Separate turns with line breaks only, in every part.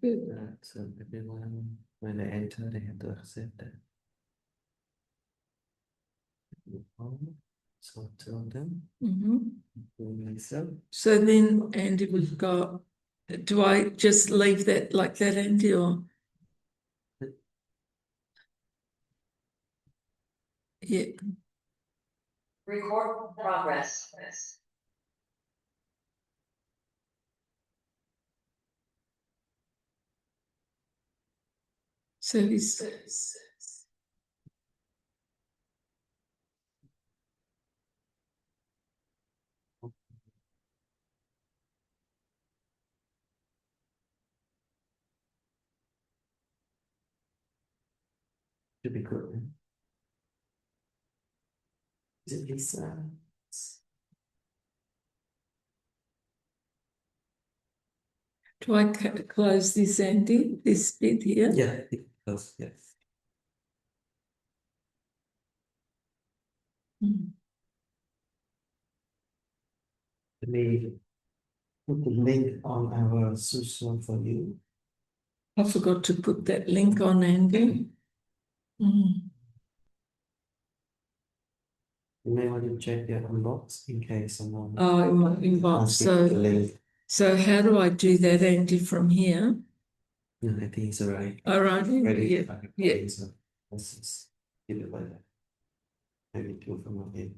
Good. So everyone, when they enter, they have to accept that. So tell them.
So then, Andy, we've got, do I just leave that like that, Andy, or? Yeah.
Record progress.
So he's.
Should be good. Is it Lisa?
Do I close this, Andy, this bit here?
Yeah, it does, yes. Let me put the link on our Schuessler for you.
I forgot to put that link on, Andy.
You may want to check your inbox in case someone.
Oh, in my inbox. So how do I do that, Andy, from here?
No, I think it's all right.
All right.
Ready?
Yeah.
So let's just give it like that. Maybe two from up here.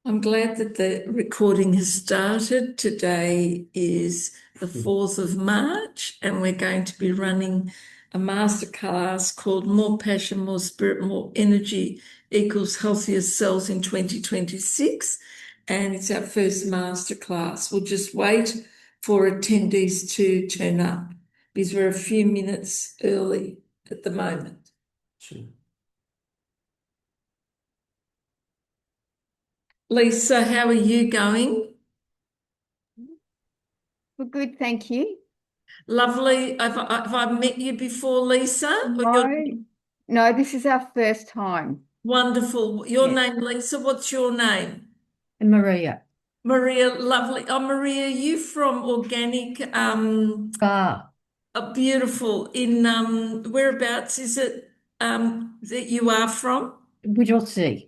I'm glad that the recording has started. Today is the 4th of March, and we're going to be running a masterclass called More Passion, More Spirit, More Energy Equals Healthier Cells in 2026. And it's our first masterclass. We'll just wait for attendees to turn up because we're a few minutes early at the moment.
Sure.
Lisa, how are you going?
Well, good, thank you.
Lovely. Have I met you before, Lisa?
No, this is our first time.
Wonderful. Your name, Lisa. What's your name?
And Maria.
Maria, lovely. Oh, Maria, are you from Organic? Beautiful. In whereabouts is it that you are from?
Whittlesea.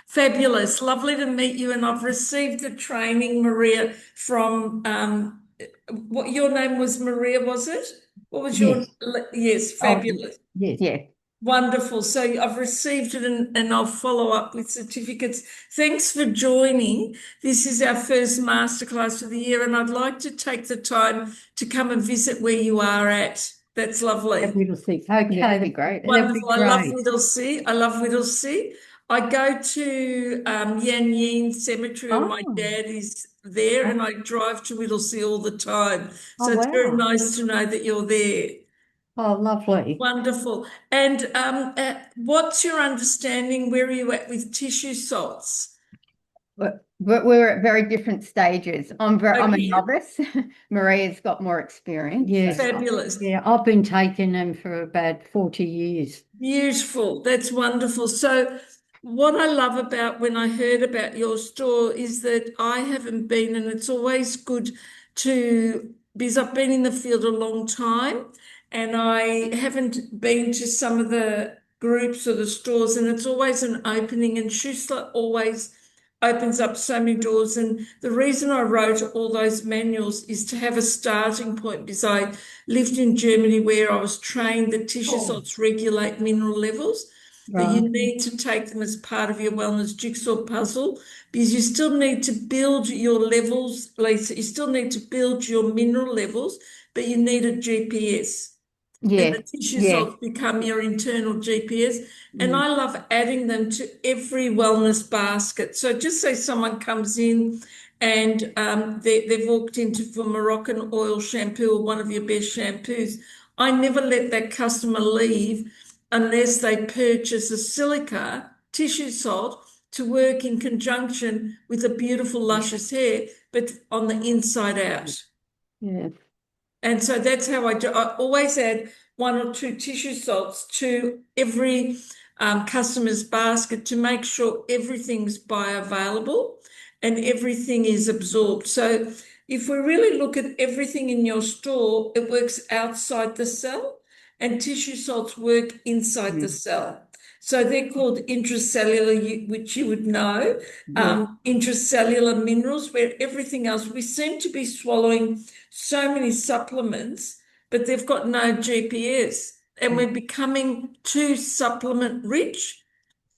Fabulous. Lovely to meet you. And I've received the training, Maria, from what your name was, Maria, was it? What was your? Yes, fabulous.
Yes. Yeah.
Wonderful. So I've received it and I'll follow up with certificates. Thanks for joining. This is our first masterclass of the year, and I'd like to take the time to come and visit where you are at. That's lovely.
Whittlesea. Okay, that'd be great.
Wonderful. I love Whittlesea. I love Whittlesea. I go to Yan Yin Cemetery, and my dad is there, and I drive to Whittlesea all the time. So it's very nice to know that you're there.
Oh, lovely.
Wonderful. And what's your understanding? Where are you at with tissue salts?
But we're at very different stages. I'm a novice. Maria's got more experience.
Yes. Fabulous.
Yeah, I've been taking them for about 40 years.
Beautiful. That's wonderful. So what I love about when I heard about your store is that I haven't been, and it's always good because I've been in the field a long time and I haven't been to some of the groups or the stores, and it's always an opening, and Schuessler always opens up so many doors. And the reason I wrote all those manuals is to have a starting point, because I lived in Germany where I was trained that tissue salts regulate mineral levels. But you need to take them as part of your wellness jigsaw puzzle, because you still need to build your levels, Lisa. You still need to build your mineral levels, but you need a GPS.
Yeah.
And the tissue salts become your internal GPS. And I love adding them to every wellness basket. So just say someone comes in and they've walked into for Moroccan oil shampoo or one of your best shampoos. I never let that customer leave unless they purchase a silica tissue salt to work in conjunction with a beautiful, luscious hair, but on the inside out.
Yeah.
And so that's how I do. I always add 1 or 2 tissue salts to every customer's basket to make sure everything's bioavailable and everything is absorbed. So if we really look at everything in your store, it works outside the cell, and tissue salts work inside the cell. So they're called intracellular, which you would know, intracellular minerals, where everything else, we seem to be swallowing so many supplements, but they've got no GPS. And we're becoming too supplement rich,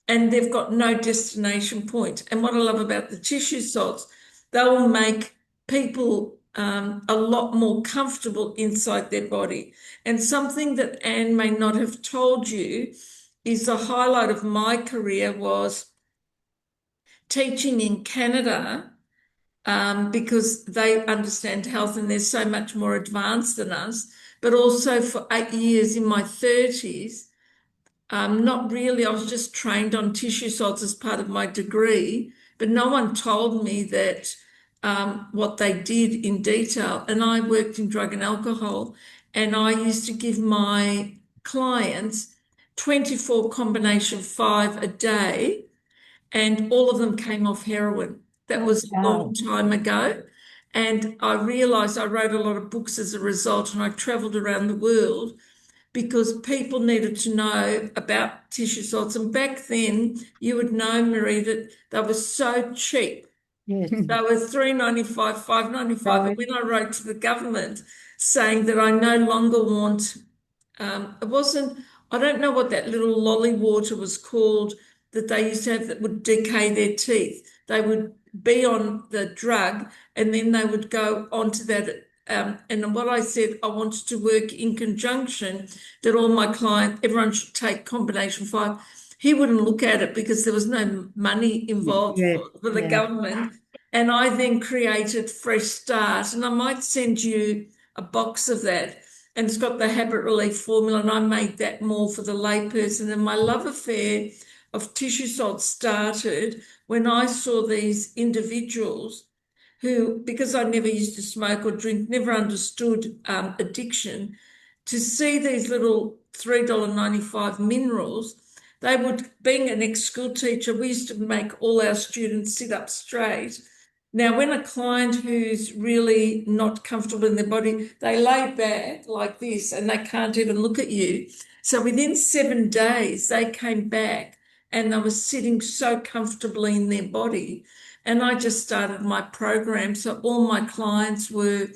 and they've got no destination point. And what I love about the tissue salts, they will make people a lot more comfortable inside their body. And something that Anne may not have told you is the highlight of my career was teaching in Canada, because they understand health and they're so much more advanced than us, but also for 8 years in my 30s. Not really, I was just trained on tissue salts as part of my degree, but no one told me that what they did in detail. And I worked in drug and alcohol, and I used to give my clients 24 combination 5 a day, and all of them came off heroin. That was a long time ago. And I realized I wrote a lot of books as a result, and I traveled around the world because people needed to know about tissue salts. And back then, you would know, Marie, that they were so cheap.
Yes.
They were $3.95, $5.95. And when I wrote to the government saying that I no longer want, it wasn't, I don't know what that little lolly water was called that they used to have that would decay their teeth. They would be on the drug and then they would go onto that. And what I said, I wanted to work in conjunction, that all my clients, everyone should take combination 5. He wouldn't look at it because there was no money involved for the government. And I then created Fresh Start, and I might send you a box of that. And it's got the habit relief formula, and I made that more for the layperson. And my love affair of tissue salts started when I saw these individuals who, because I never used to smoke or drink, never understood addiction, to see these little $3.95 minerals. They would, being an ex-school teacher, we used to make all our students sit up straight. Now, when a client who's really not comfortable in their body, they lay back like this and they can't even look at you. So within 7 days, they came back and they were sitting so comfortably in their body. And I just started my program. So all my clients were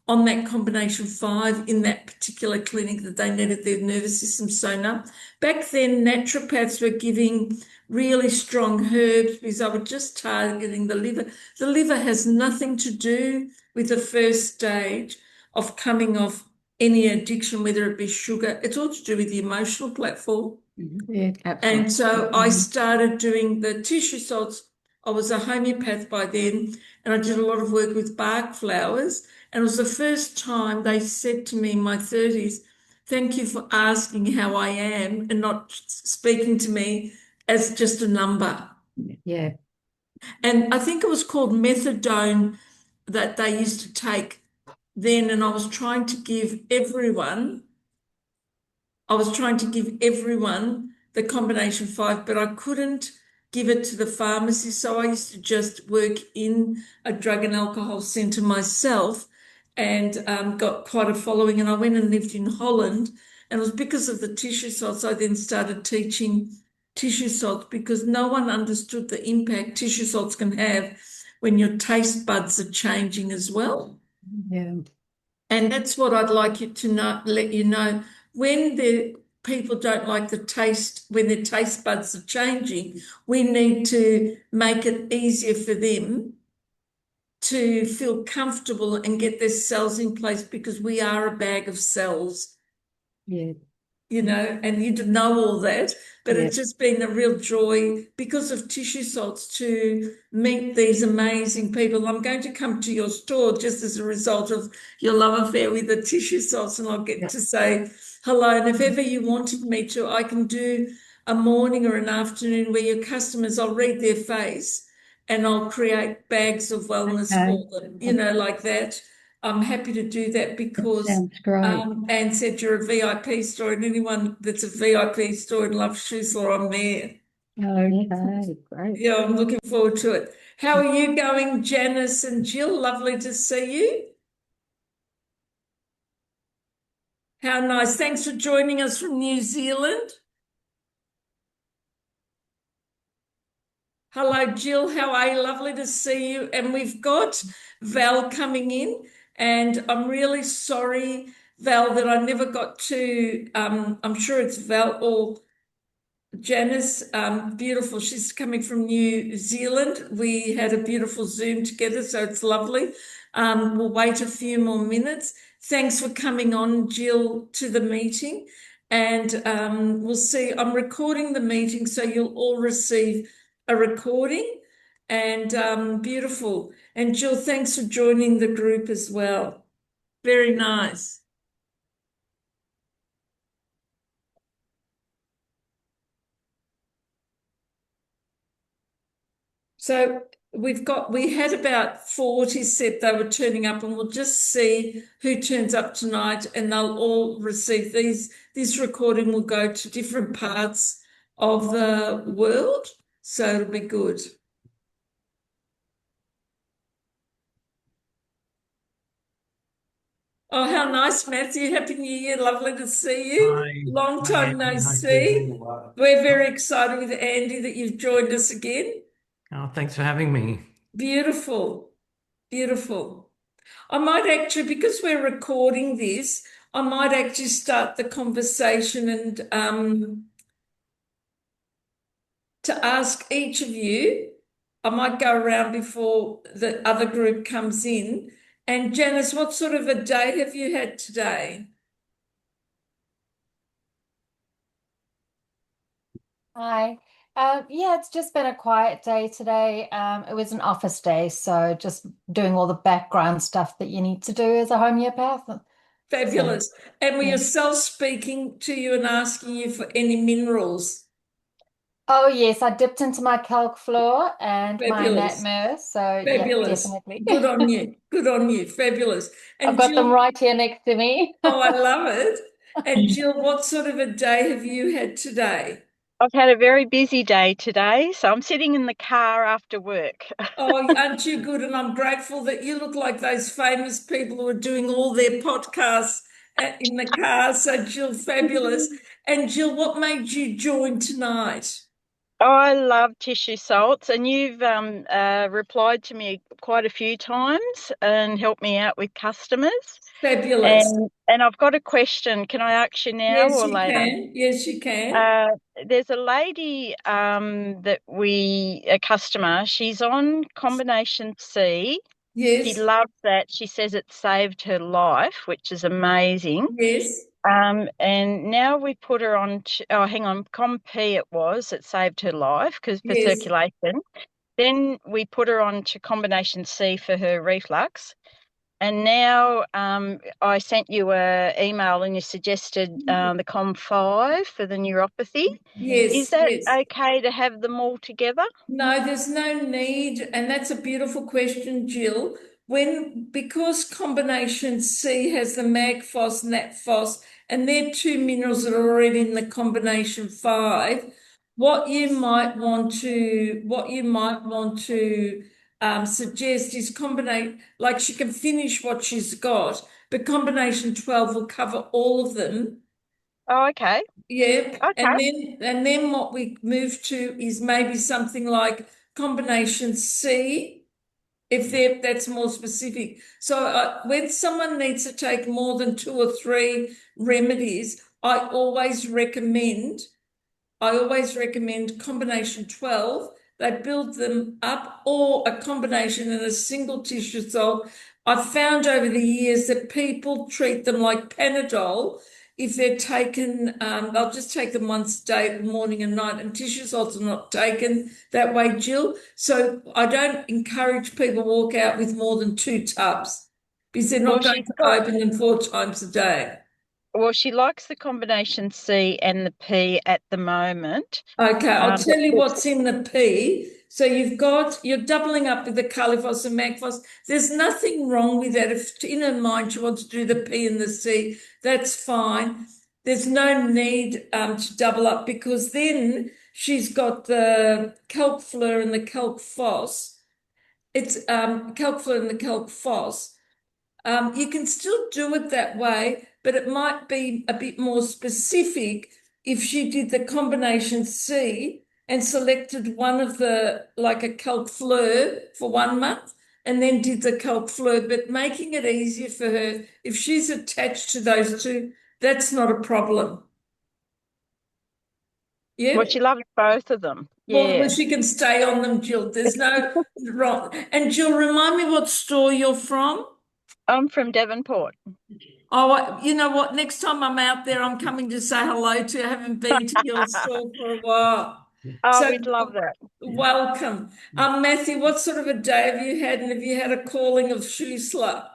on that combination 5 in that particular clinic that they needed their nervous system sewn up. Back then, naturopaths were giving really strong herbs because I was just targeting the liver. The liver has nothing to do with the first stage of coming off any addiction, whether it be sugar. It's all to do with the emotional platform.
Yeah, absolutely.
And so I started doing the tissue salts. I was a homeopath by then, and I did a lot of work with bark flowers. And it was the first time they said to me in my 30s, thank you for asking how I am and not speaking to me as just a number.
Yeah.
And I think it was called methadone that they used to take then. And I was trying to give everyone the combination 5, but I couldn't give it to the pharmacy. So I used to just work in a drug and alcohol centre myself, and got quite a following. And I went and lived in Holland, and it was because of the tissue salts I then started teaching tissue salts, because no one understood the impact tissue salts can have when your taste buds are changing as well.
Yeah.
And that's what I'd like you to know, let you know, when the people don't like the taste, when their taste buds are changing, we need to make it easier for them to feel comfortable and get their cells in place, because we are a bag of cells.
Yeah.
And you didn't know all that, but it's just been a real joy because of tissue salts to meet these amazing people. I'm going to come to your store just as a result of your love affair with the tissue salts, and I'll get to say hello. And if ever you wanted me to, I can do a morning or an afternoon where your customers, I'll read their face and I'll create bags of wellness
Okay.
for them, like that. I'm happy to do that because
Sounds great.
Anne said you're a VIP store, and anyone that's a VIP store and loves Schuessler, I'm there.
Okay, great.
Yeah, I'm looking forward to it. How are you going, Janice and Jill? Lovely to see you. How nice. Thanks for joining us from New Zealand. Hello, Jill. How are you? Lovely to see you. And we've got Val coming in, and I'm really sorry, Val, that I never got to. I'm sure it's Val or Janice, beautiful. She's coming from New Zealand. We had a beautiful Zoom together, so it's lovely. We'll wait a few more minutes. Thanks for coming on, Jill, to the meeting. And we'll see. I'm recording the meeting, so you'll all receive a recording. And beautiful. And Jill, thanks for joining the group as well. Very nice. So we had about 40 said they were turning up, and we'll just see who turns up tonight, and they'll all receive these. This recording will go to different parts of the world, so it'll be good. Oh, how nice, Matthew. Happy New Year. Lovely to see you.
Hi,
Long
hi,
time no
Andy. Hi,
see.
Jill.
We're very excited with Andy that you've joined us again.
Oh, thanks for having me.
Beautiful, beautiful. I might actually, because we're recording this, I might actually start the conversation and to ask each of you. I might go around before the other group comes in. And Janice, what sort of a day have you had today?
Hi. Yeah, it's just been a quiet day today. It was an office day, so just doing all the background stuff that you need to do as a homeopath. So,
Fabulous. And were
yeah.
yourself speaking to you and asking you for any minerals?
Oh, yes, I dipped into my calc floor and my
Fabulous.
Natmer. So, yeah,
Fabulous.
definitely.
Good on you. Good on you. Fabulous.
I've
And
got them
Jill,
right here next to me.
oh, I love it. And Jill, what sort of a day have you had today?
I've had a very busy day today, so I'm sitting in the car after work.
Oh, aren't you good? And I'm grateful that you look like those famous people who are doing all their podcasts in the car. So, Jill, fabulous. And Jill, what made you join tonight?
Oh, I love tissue salts, and you've replied to me quite a few times and helped me out with customers.
Fabulous.
And I've got a question. Can I ask you now
Yes,
or
you
later?
can. Yes, you can.
Uh, there's a lady a customer, she's on combination C. She
Yes,
loves that. She says it saved her life, which is amazing.
yes,
And now we put her on oh, hang on, Comp it was, it saved her life because for
yes,
circulation. Then we put her on to combination C for her reflux. And now I sent you an email and you suggested the Com5 for the neuropathy. Is
yes,
that
yes.
okay to have them all together?
No, there's no need, and that's a beautiful question, Jill. Because combination C has the MAGFOS and that FOS, and they're two minerals that are already in the combination five, what you might want to suggest is combinate, like she can finish what she's got, but combination 12 will cover all of them.
Oh, okay.
Yeah,
Okay.
and then what we move to is maybe something like combination C, if that's more specific. So when someone needs to take more than two or three remedies, I always recommend combination 12. They build them up, or a combination in a single tissue salt. I've found over the years that people treat them like Panadol. If they're taken, they'll just take them once a day, morning and night, and tissue salts are not taken that way, Jill. So I don't encourage people to walk out with more than two tubs because they're
Well,
not going to open them four times a day.
Well, she likes the combination C and the P at the moment.
Okay, I'll tell you
But
what's in the P. So you're doubling up with the Califos and Magfos. There's nothing wrong with that. If in her mind she wants to do the P and the C, that's fine. There's no need to double up because then she's got the calc fleur and the calc phos. It's calc fleur and the calc phos. You can still do it that way, but it might be a bit more specific if she did the combination C and selected one of the, like a calc fleur for 1 month and then did the calc fleur, but making it easier for her. If she's attached to those two, that's not a problem. Yeah.
well, she loves both of them.
Well,
Yeah.
she can stay on them, Jill. There's no wrong. And Jill, remind me what store you're from.
I'm from Devonport.
Oh, you know what? Next time I'm out there, I'm coming to say hello to you. I haven't been to your store for a while.
Oh,
So
we'd love that.
welcome. Matthew, what sort of a day have you had? And have you had a calling of Schuessler?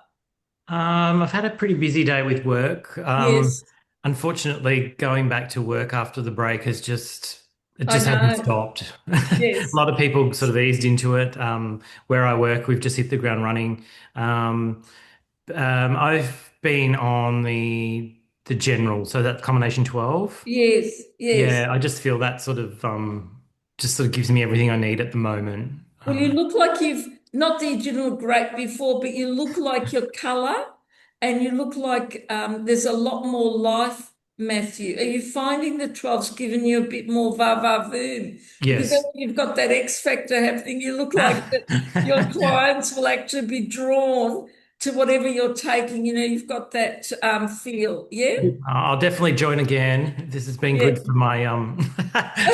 I've had a pretty busy day with work.
Yes,
Unfortunately, going back to work after the break has just it
I
just hasn't
know.
stopped. A
Yes,
lot of people sort of eased into it. Where I work, we've just hit the ground running. I've been on the general, so that's combination 12.
yes, yes.
Yeah, I just feel that just sort of gives me everything I need at the moment.
Well, you look like you've, not that you didn't look great before, but you look like your colour and you look like there's a lot more life, Matthew. Are you finding the 12's giving you a bit more va-va-voom? Because
Yes.
you've got that X factor happening. You look like that your clients will actually be drawn to whatever you're taking. You know, you've got that feel. Yeah?
I'll definitely join again. This has been
Yeah.
good for my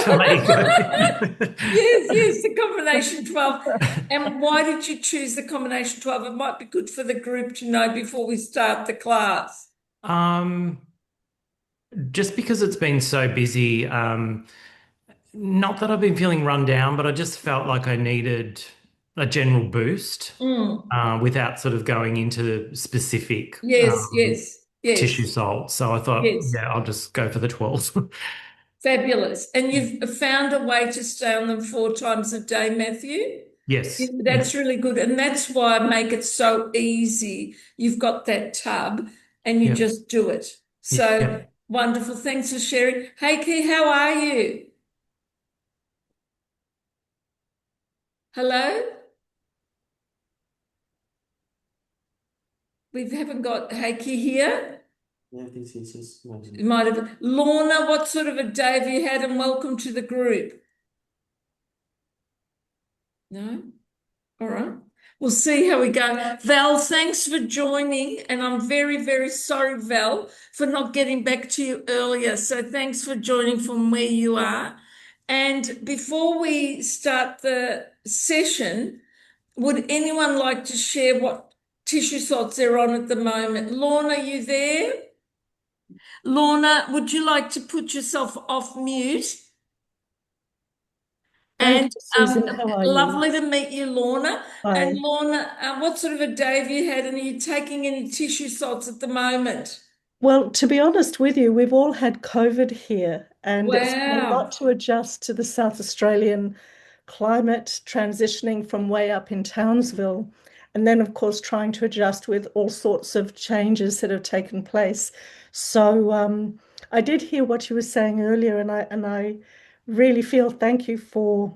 for my ego.
Yes, yes, the combination 12. And why did you choose the combination 12? It might be good for the group to know before we start the class.
Um, just because it's been so busy, not that I've been feeling run down, but I just felt like I needed a general boost,
Mm.
without sort of going into specific
Yes, yes,
tissue
yes,
salts. So I thought,
yes.
yeah, I'll just go for the 12.
Fabulous. And you've found a way to stay on them 4 times a day, Matthew?
Yes.
That's really good. And that's why I make it so easy. You've got that tub and you
Yep.
just do it. So
Yep.
wonderful. Thanks for sharing. Hey, Key, how are you? Hello? We haven't got Heikki here.
Yeah, this is just
You might have. Lorna, what sort of a day have you had? And welcome to the group. No? All right. We'll see how we go. Val, thanks for joining. And I'm very, very sorry, Val, for not getting back to you earlier. So thanks for joining from where you are. And before we start the session, would anyone like to share what tissue salts they're on at the moment? Lorna, are you there? Lorna, would you like to put yourself off mute?
Thank
And
you, Susan. How are you?
lovely to meet you, Lorna. And
Hi.
Lorna, what sort of a day have you had? And are you taking any tissue salts at the moment?
Well, to be honest with you, we've all had COVID here, and it's been a lot
Wow.
to adjust to the South Australian climate, transitioning from way up in Townsville, and then, of course, trying to adjust with all sorts of changes that have taken place. So, I did hear what you were saying earlier, and I really feel thank you for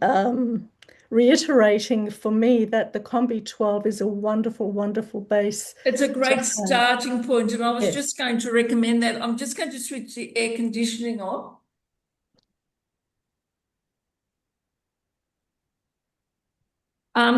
um, reiterating for me that the Combi 12 is a wonderful, wonderful base
It's a
to
great
have.
starting point, and I was
Yes.
just going to recommend that. I'm just going to switch the air conditioning on.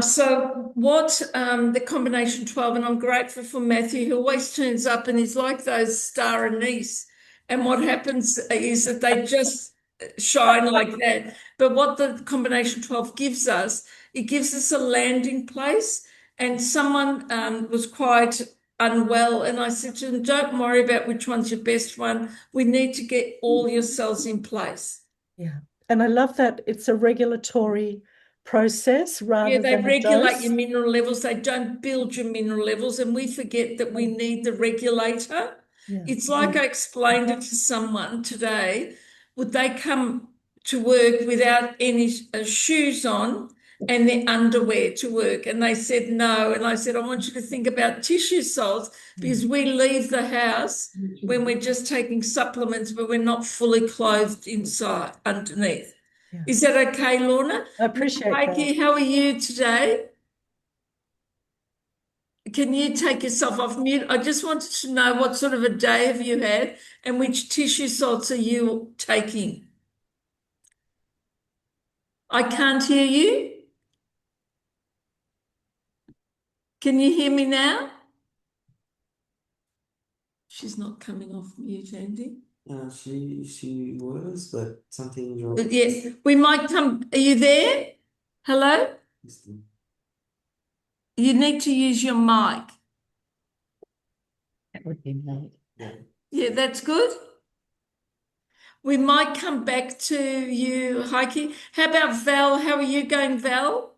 So what the combination 12, and I'm grateful for Matthew, who always turns up and he's like those star anise. And what happens is that they just shine like that. But what the combination 12 gives us, it gives us a landing place. And someone was quite unwell. And I said to them, don't worry about which one's your best one. We need to get all your cells in place.
Yeah. And I love that it's a regulatory process
Yeah,
rather
they
than a
regulate
dose.
your mineral levels. They don't build your mineral levels. And we forget that we need the regulator.
Yeah.
It's like I explained it to someone today. Would they come to work without any shoes on and their underwear to work? And they said no. And I said, I want you to think about tissue salts because we leave the house when we're just taking supplements, but we're not fully clothed inside underneath.
Yeah.
Is that okay, Lorna?
I appreciate that.
Heikki, how are you today? Can you take yourself off mute? I just wanted to know what sort of a day have you had and which tissue salts are you taking? I can't hear you. Can you hear me now? She's not coming off mute, Andy.
She was, but something wrong.
Yes, we might come. Are you there? Hello? You need to use your mic.
That would be me.
Yeah, that's good. We might come back to you, Heike. How about Val? How are you going, Val?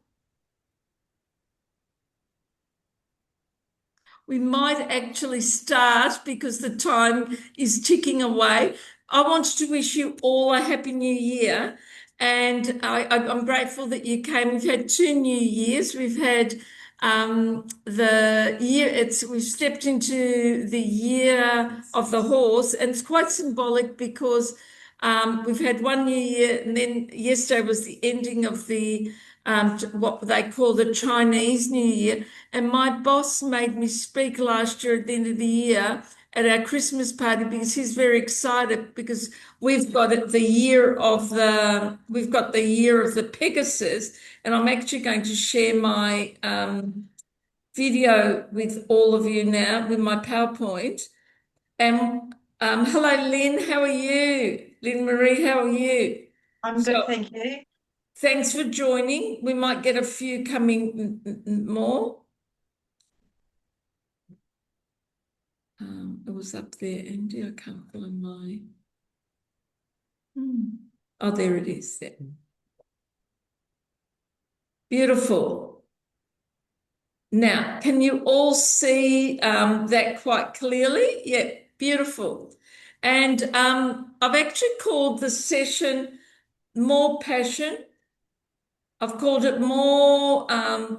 We might actually start because the time is ticking away. I wanted to wish you all a happy new year. And I'm grateful that you came. We've had 2 New Years. We've had the year, we've stepped into the year of the horse, and it's quite symbolic because we've had one New Year, and then yesterday was the ending of the what they call the Chinese New Year. And my boss made me speak last year at the end of the year at our Christmas party because he's very excited because we've got the year of the Pegasus, and I'm actually going to share my video with all of you now with my PowerPoint. And hello, Lynn, how are you? Lynn Marie, how are you?
I'm good, thank you.
Thanks for joining. We might get a few coming more. It was up there, Andy. I can't find my. Oh, there it is. There. Beautiful. Now, can you all see that quite clearly? Yeah, beautiful. And I've actually called the session More Passion. I've called it More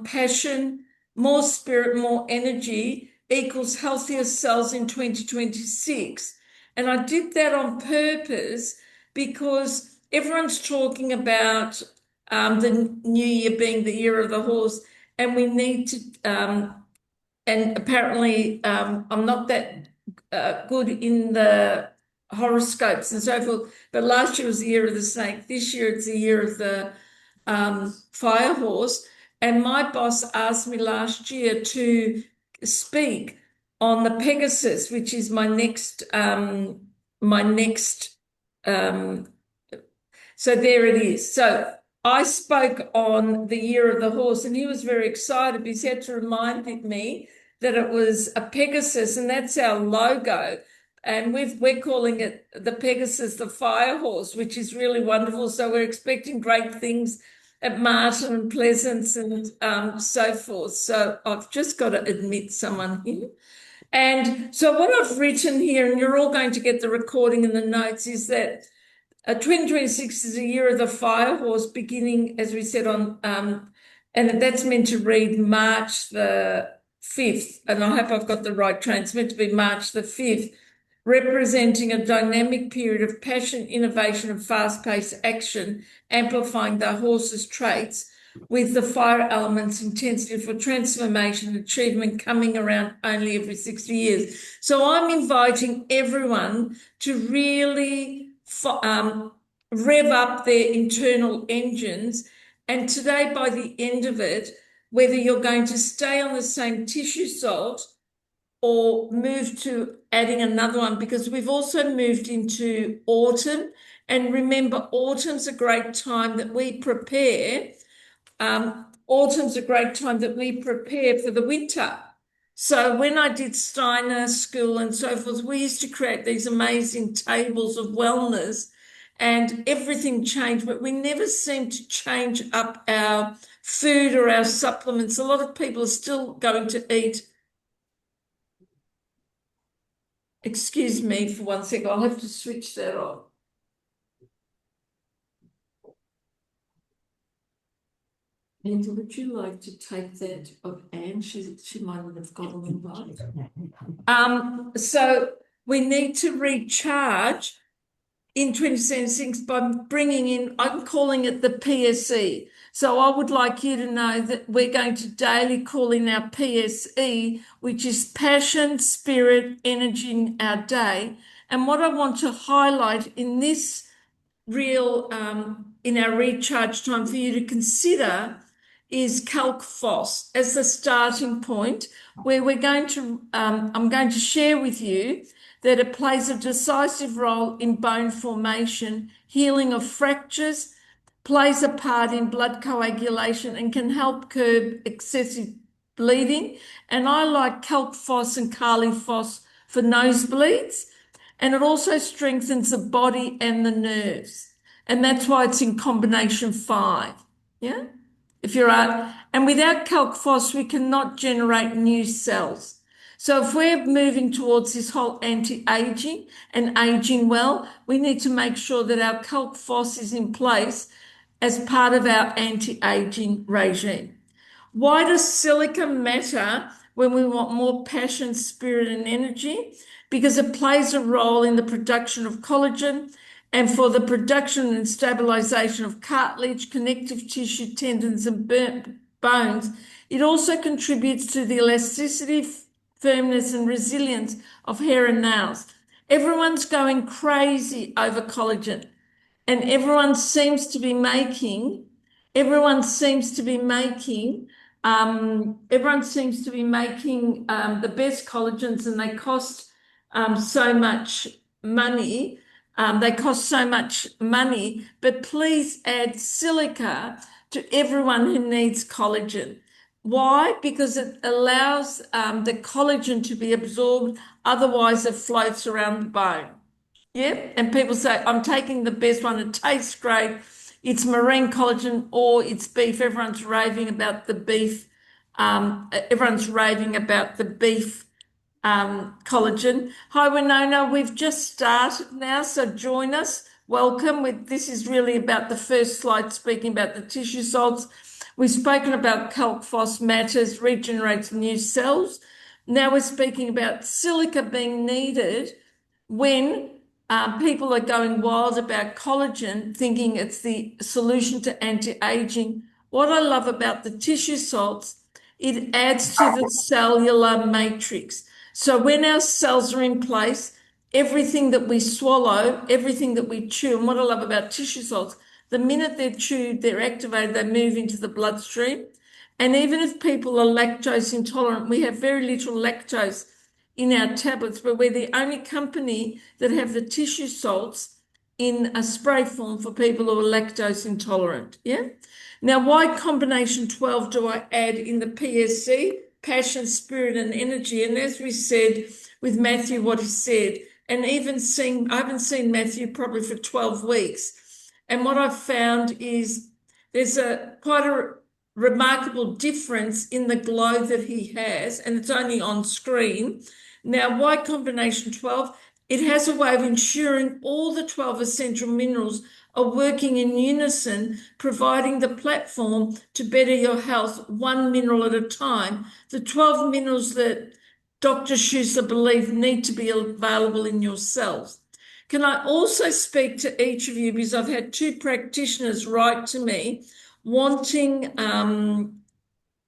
Passion, More Spirit, More Energy equals healthier cells in 2026. And I did that on purpose because everyone's talking about the new year being the year of the horse, and we need to, and apparently I'm not that good in the horoscopes and so forth, but last year was the year of the snake. This year it's the year of the fire horse. And my boss asked me last year to speak on the Pegasus, which is my next so there it is. So I spoke on the year of the horse, and he was very excited because he had to remind me that it was a Pegasus, and that's our logo. And we're calling it the Pegasus, the fire horse, which is really wonderful. So we're expecting great things at Martin and Pleasance and so forth. So I've just got to admit someone here. And so what I've written here, and you're all going to get the recording and the notes, is that 2026 is a year of the fire horse, beginning, as we said, on, and that's meant to read March the 5th. And I hope I've got the right train. It's meant to be March the 5th, representing a dynamic period of passion, innovation, and fast-paced action, amplifying the horse's traits, with the fire element's intensity for transformation and achievement coming around only every 60 years. So I'm inviting everyone to really rev up their internal engines. And today, by the end of it, whether you're going to stay on the same tissue salt or move to adding another one, because we've also moved into autumn. And remember, autumn's a great time that we prepare. Autumn's a great time that we prepare for the winter. So when I did Steiner School and so forth, we used to create these amazing tables of wellness, and everything changed, but we never seem to change up our food or our supplements. A lot of people are still going to eat Excuse me for 1 second. I'll have to switch that on. Linda, would you like to take that of Anne? She might not have got an invite. So we need to recharge in 2076 by bringing in, I'm calling it the PSE. So I would like you to know that we're going to daily call in our PSE, which is passion, spirit, energy in our day. And what I want to highlight in this in our recharge time for you to consider is calc phos as the starting point, where we're going to, I'm going to share with you that it plays a decisive role in bone formation, healing of fractures, plays a part in blood coagulation, and can help curb excessive bleeding. And I like calc phos and kali phos for nosebleeds. And it also strengthens the body and the nerves. And that's why it's in combination 5. Yeah? If you're out, and without calc phos, we cannot generate new cells. So if we're moving towards this whole anti-aging and aging well, we need to make sure that our calc phos is in place as part of our anti-aging regime. Why does silica matter when we want more passion, spirit, and energy? Because it plays a role in the production of collagen and for the production and stabilization of cartilage, connective tissue, tendons, and bones. It also contributes to the elasticity, firmness, and resilience of hair and nails. Everyone's going crazy over collagen, and everyone seems to be making the best collagens, and they cost so much money. But please add silica to everyone who needs collagen. Why? Because it allows the collagen to be absorbed, otherwise it floats around the bone. Yeah, and people say, I'm taking the best one, it tastes great, it's marine collagen or it's beef. Everyone's raving about the beef. Collagen. Hi, Winona. We've just started now, so join us. Welcome. This is really about the first slide, speaking about the tissue salts. We've spoken about calc phos matters, regenerates new cells. Now we're speaking about silica being needed when people are going wild about collagen, thinking it's the solution to anti-aging. What I love about the tissue salts, it adds to the cellular matrix. So when our cells are in place, everything that we swallow, everything that we chew, and what I love about tissue salts, the minute they're chewed, they're activated, they move into the bloodstream. And even if people are lactose intolerant, we have very little lactose in our tablets, but we're the only company that have the tissue salts in a spray form for people who are lactose intolerant. Yeah. Now, why combination 12 do I add in the PSC? Passion, spirit, and energy. And as we said with Matthew, what he said, and I haven't seen Matthew probably for 12 weeks. And what I've found is there's quite a remarkable difference in the glow that he has, and it's only on screen. Now, why combination 12? It has a way of ensuring all the 12 essential minerals are working in unison, providing the platform to better your health one mineral at a time. The 12 minerals that Dr. Schuessler believes need to be available in your cells. Can I also speak to each of you, because I've had 2 practitioners write to me wanting, and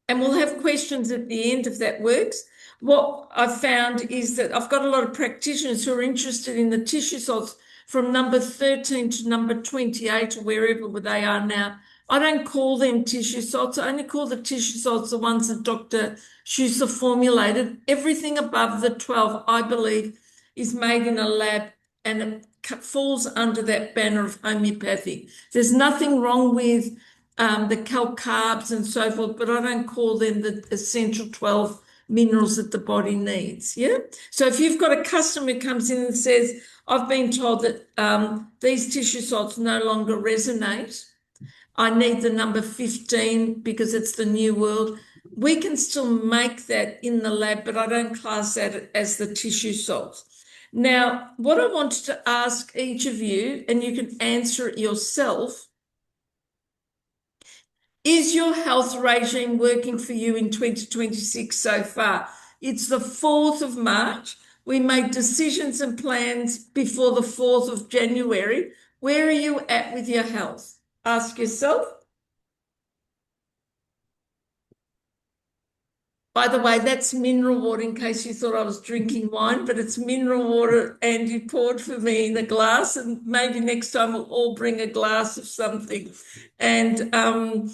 we'll have questions at the end if that works. What I've found is that I've got a lot of practitioners who are interested in the tissue salts from number 13 to number 28 or wherever they are now. I don't call them tissue salts. I only call the tissue salts the ones that Dr. Schuessler formulated. Everything above the 12, I believe, is made in a lab, and it falls under that banner of homeopathy. There's nothing wrong with the calc carbs and so forth, but I don't call them the essential 12 minerals that the body needs. Yeah. So if you've got a customer who comes in and says, I've been told that these tissue salts no longer resonate, I need the number 15 because it's the new world, we can still make that in the lab, but I don't class that as the tissue salts. Now, what I wanted to ask each of you, and you can answer it yourself, is your health regime working for you in 2026 so far? It's the 4th of March. We made decisions and plans before the 4th of January. Where are you at with your health? Ask yourself. By the way, that's mineral water in case you thought I was drinking wine, but it's mineral water and you poured for me in a glass, and maybe next time we'll all bring a glass of something. And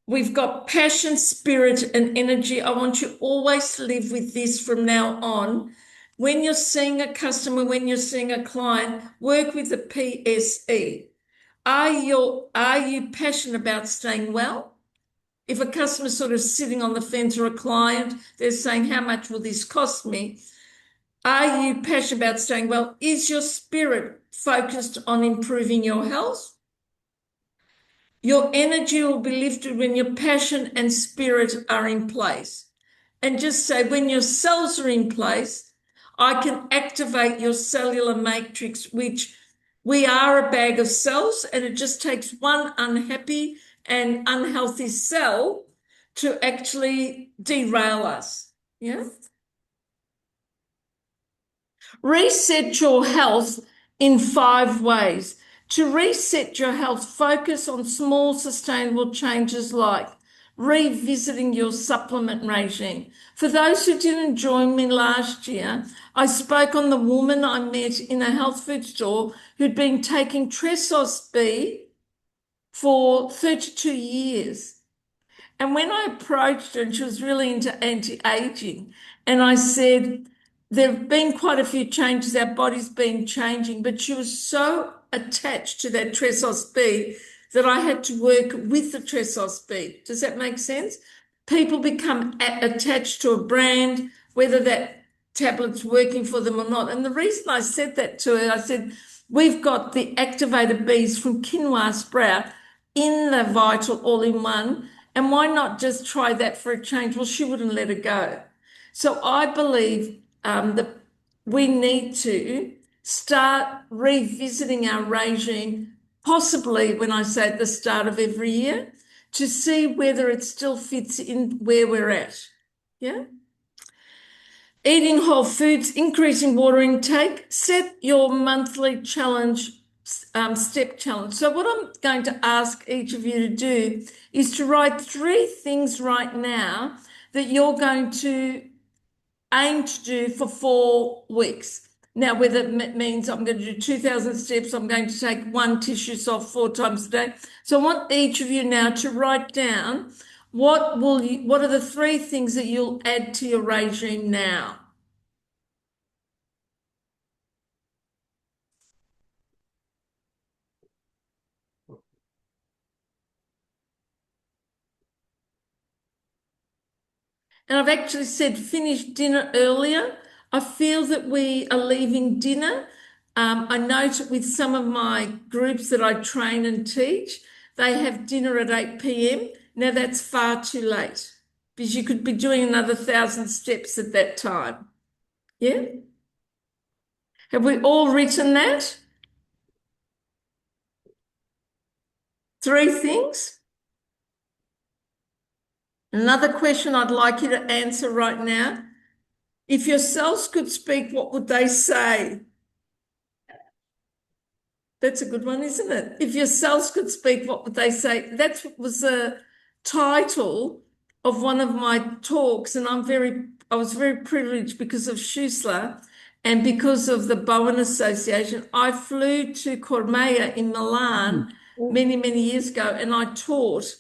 we've got passion, spirit, and energy. I want you always to live with this from now on. When you're seeing a customer, when you're seeing a client, work with the PSE. Are you passionate about staying well? If a customer's sort of sitting on the fence or a client, they're saying, how much will this cost me? Are you passionate about staying well? Is your spirit focused on improving your health? Your energy will be lifted when your passion and spirit are in place. And just say, when your cells are in place, I can activate your cellular matrix, which we are a bag of cells, and it just takes one unhappy and unhealthy cell to actually derail us. Yeah. Reset your health in 5 ways. To reset your health, focus on small sustainable changes like revisiting your supplement regime. For those who didn't join me last year, I spoke on the woman I met in a health food store who'd been taking Tressos B for 32 years. And when I approached her, and she was really into anti-aging, and I said, there have been quite a few changes, our body's been changing, but she was so attached to that Tressos B that I had to work with the Tressos B. Does that make sense? People become attached to a brand, whether that tablet's working for them or not. And the reason I said that to her, I said, we've got the activated Bs from quinoa sprout in the Vital all-in-one, and why not just try that for a change? Well, she wouldn't let it go. So I believe that we need to start revisiting our regime, possibly when I say at the start of every year, to see whether it still fits in where we're at. Yeah. Eating whole foods, increasing water intake, set your monthly challenge, step challenge. So what I'm going to ask each of you to do is to write 3 things right now that you're going to aim to do for 4 weeks. Now, whether it means I'm going to do 2,000 steps, I'm going to take 1 tissue soft 4 times a day. So I want each of you now to write down what are the 3 things that you'll add to your regime now? And I've actually said finish dinner earlier. I feel that we are leaving dinner. I note with some of my groups that I train and teach, they have dinner at 8 p.m. Now that's far too late because you could be doing another 1,000 steps at that time. Yeah? Have we all written that? 3 things? Another question I'd like you to answer right now. If your cells could speak, what would they say? That's a good one, isn't it? If your cells could speak, what would they say? That was the title of one of my talks, and I was very privileged because of Schuessler and because of the Bowen Association. I flew to Cormea in Milan many, many years ago, and I taught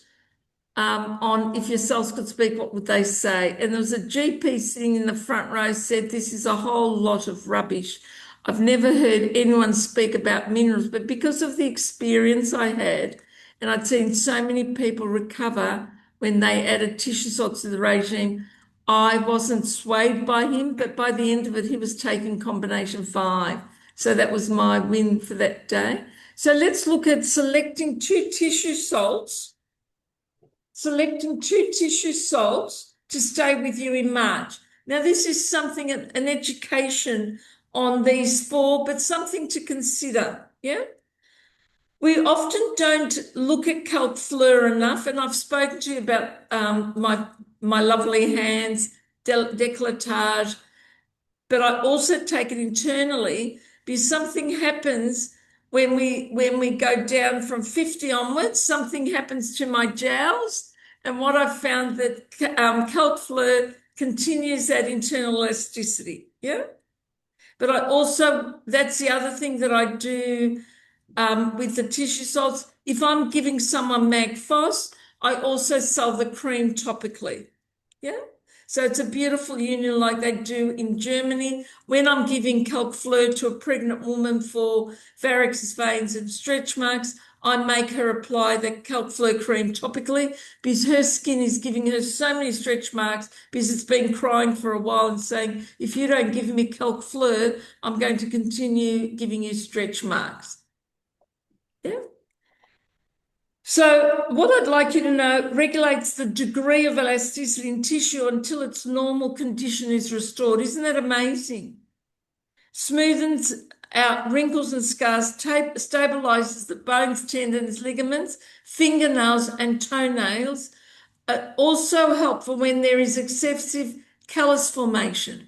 on if your cells could speak, what would they say? And there was a GP sitting in the front row said, this is a whole lot of rubbish. I've never heard anyone speak about minerals, but because of the experience I had, and I'd seen so many people recover when they added tissue salts to the regime, I wasn't swayed by him, but by the end of it, he was taking combination 5. So that was my win for that day. So let's look at selecting 2 tissue salts to stay with you in March. Now, this is something, an education on these four, but something to consider. Yeah. We often don't look at calc fleur enough, and I've spoken to you about my lovely hands, décolletage, but I also take it internally because something happens when we go down from 50 onwards, something happens to my jowls. And what I've found that calc fleur continues that internal elasticity. Yeah. But I also, that's the other thing that I do with the tissue salts. If I'm giving someone Magfos, I also sell the cream topically. Yeah. So it's a beautiful union like they do in Germany. When I'm giving calc fleur to a pregnant woman for varicose veins and stretch marks, I make her apply the calc fleur cream topically because her skin is giving her so many stretch marks because it's been crying for a while and saying, if you don't give me calc fleur, I'm going to continue giving you stretch marks. Yeah. So what I'd like you to know regulates the degree of elasticity in tissue until its normal condition is restored. Isn't that amazing? Smoothens out wrinkles and scars, stabilizes the bones, tendons, ligaments, fingernails and toenails. Also helpful when there is excessive callus formation.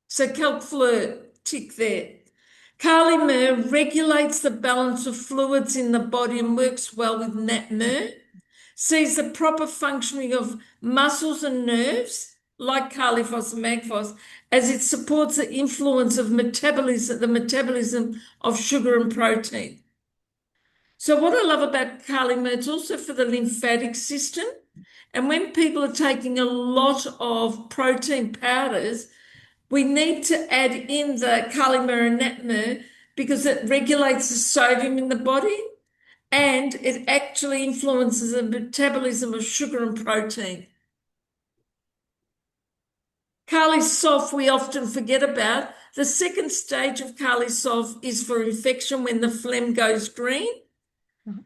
So calc fleur, tick there. Kali Mur regulates the balance of fluids in the body and works well with Nat Mur. Sees the proper functioning of muscles and nerves, like Kaliphos and Magphos, as it supports the influence of the metabolism of sugar and protein. So what I love about Kali Mur, it's also for the lymphatic system. And when people are taking a lot of protein powders, we need to add in the Kali Mur and Nat Mur because it regulates the sodium in the body and it actually influences the metabolism of sugar and protein. Kali Sulf we often forget about. The second stage of Kali Sulf is for infection when the phlegm goes green.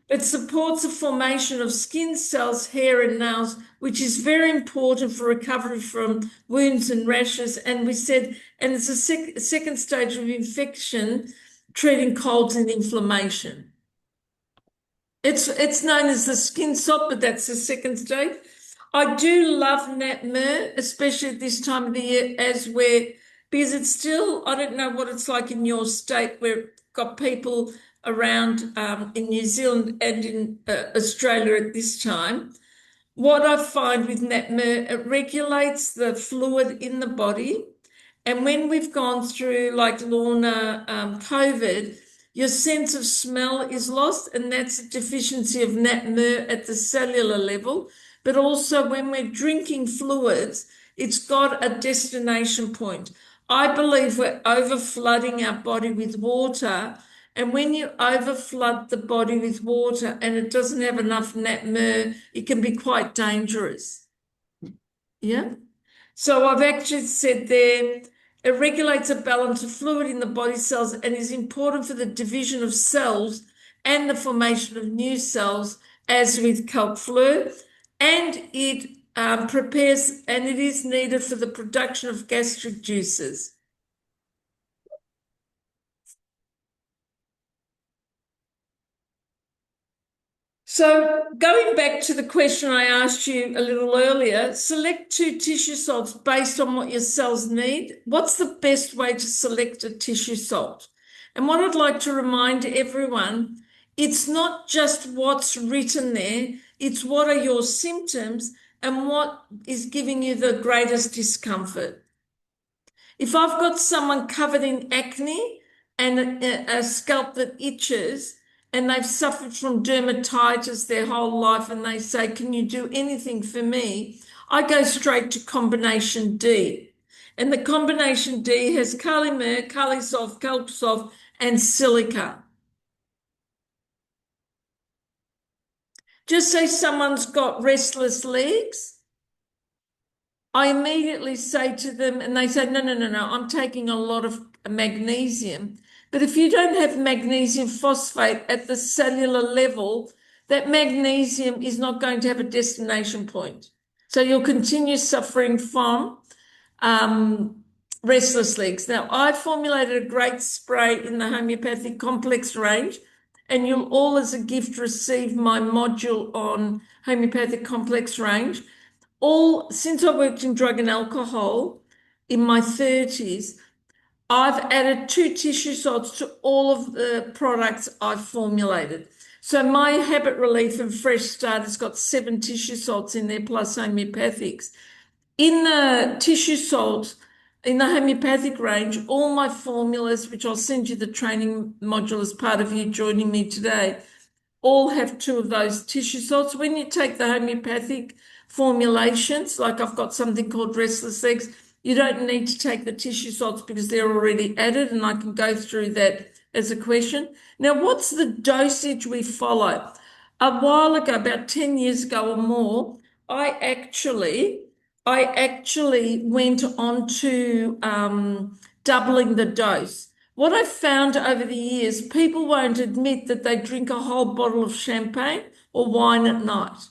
It supports the formation of skin cells, hair and nails, which is very important for recovery from wounds and rashes. And we said, and it's a second stage of infection, treating colds and inflammation. It's known as the skin salt, but that's the second stage. I do love Nat Mur, especially at this time of the year, because it's still, I don't know what it's like in your state where we've got people around in New Zealand and in Australia at this time. What I find with Nat Mur, it regulates the fluid in the body. And when we've gone through, like Lorna, COVID, your sense of smell is lost, and that's a deficiency of Nat Mur at the cellular level. But also when we're drinking fluids, it's got a destination point. I believe we're overflooding our body with water. And when you overflood the body with water and it doesn't have enough Nat Mur, it can be quite dangerous. Yeah. So I've actually said there, it regulates a balance of fluid in the body cells and is important for the division of cells and the formation of new cells, as with calc fleur. And it prepares, and it is needed for the production of gastric juices. So going back to the question I asked you a little earlier, select 2 tissue salts based on what your cells need. What's the best way to select a tissue salt? And what I'd like to remind everyone, it's not just what's written there, it's what are your symptoms and what is giving you the greatest discomfort. If I've got someone covered in acne and a scalp that itches, and they've suffered from dermatitis their whole life, and they say, can you do anything for me? I go straight to combination D. And the combination D has Kali Mur, Kali Sulf, Calc Sulf, and silica. Just say someone's got restless legs, I immediately say to them, and they say, no, I'm taking a lot of magnesium. But if you don't have magnesium phosphate at the cellular level, that magnesium is not going to have a destination point. So you'll continue suffering from restless legs. Now, I formulated a great spray in the homeopathic complex range, and you'll all, as a gift, receive my module on homeopathic complex range. All since I worked in drug and alcohol in my 30s, I've added 2 tissue salts to all of the products I've formulated. So my Habit Relief and Fresh Start has got 7 tissue salts in there plus homeopathics. In the tissue salts, in the homeopathic range, all my formulas, which I'll send you the training module as part of you joining me today, all have 2 of those tissue salts. When you take the homeopathic formulations, like I've got something called Restless Legs, you don't need to take the tissue salts because they're already added, and I can go through that as a question. Now, what's the dosage we follow? A while ago, about 10 years ago or more, I actually went on to doubling the dose. What I've found over the years, people won't admit that they drink a whole bottle of champagne or wine at night.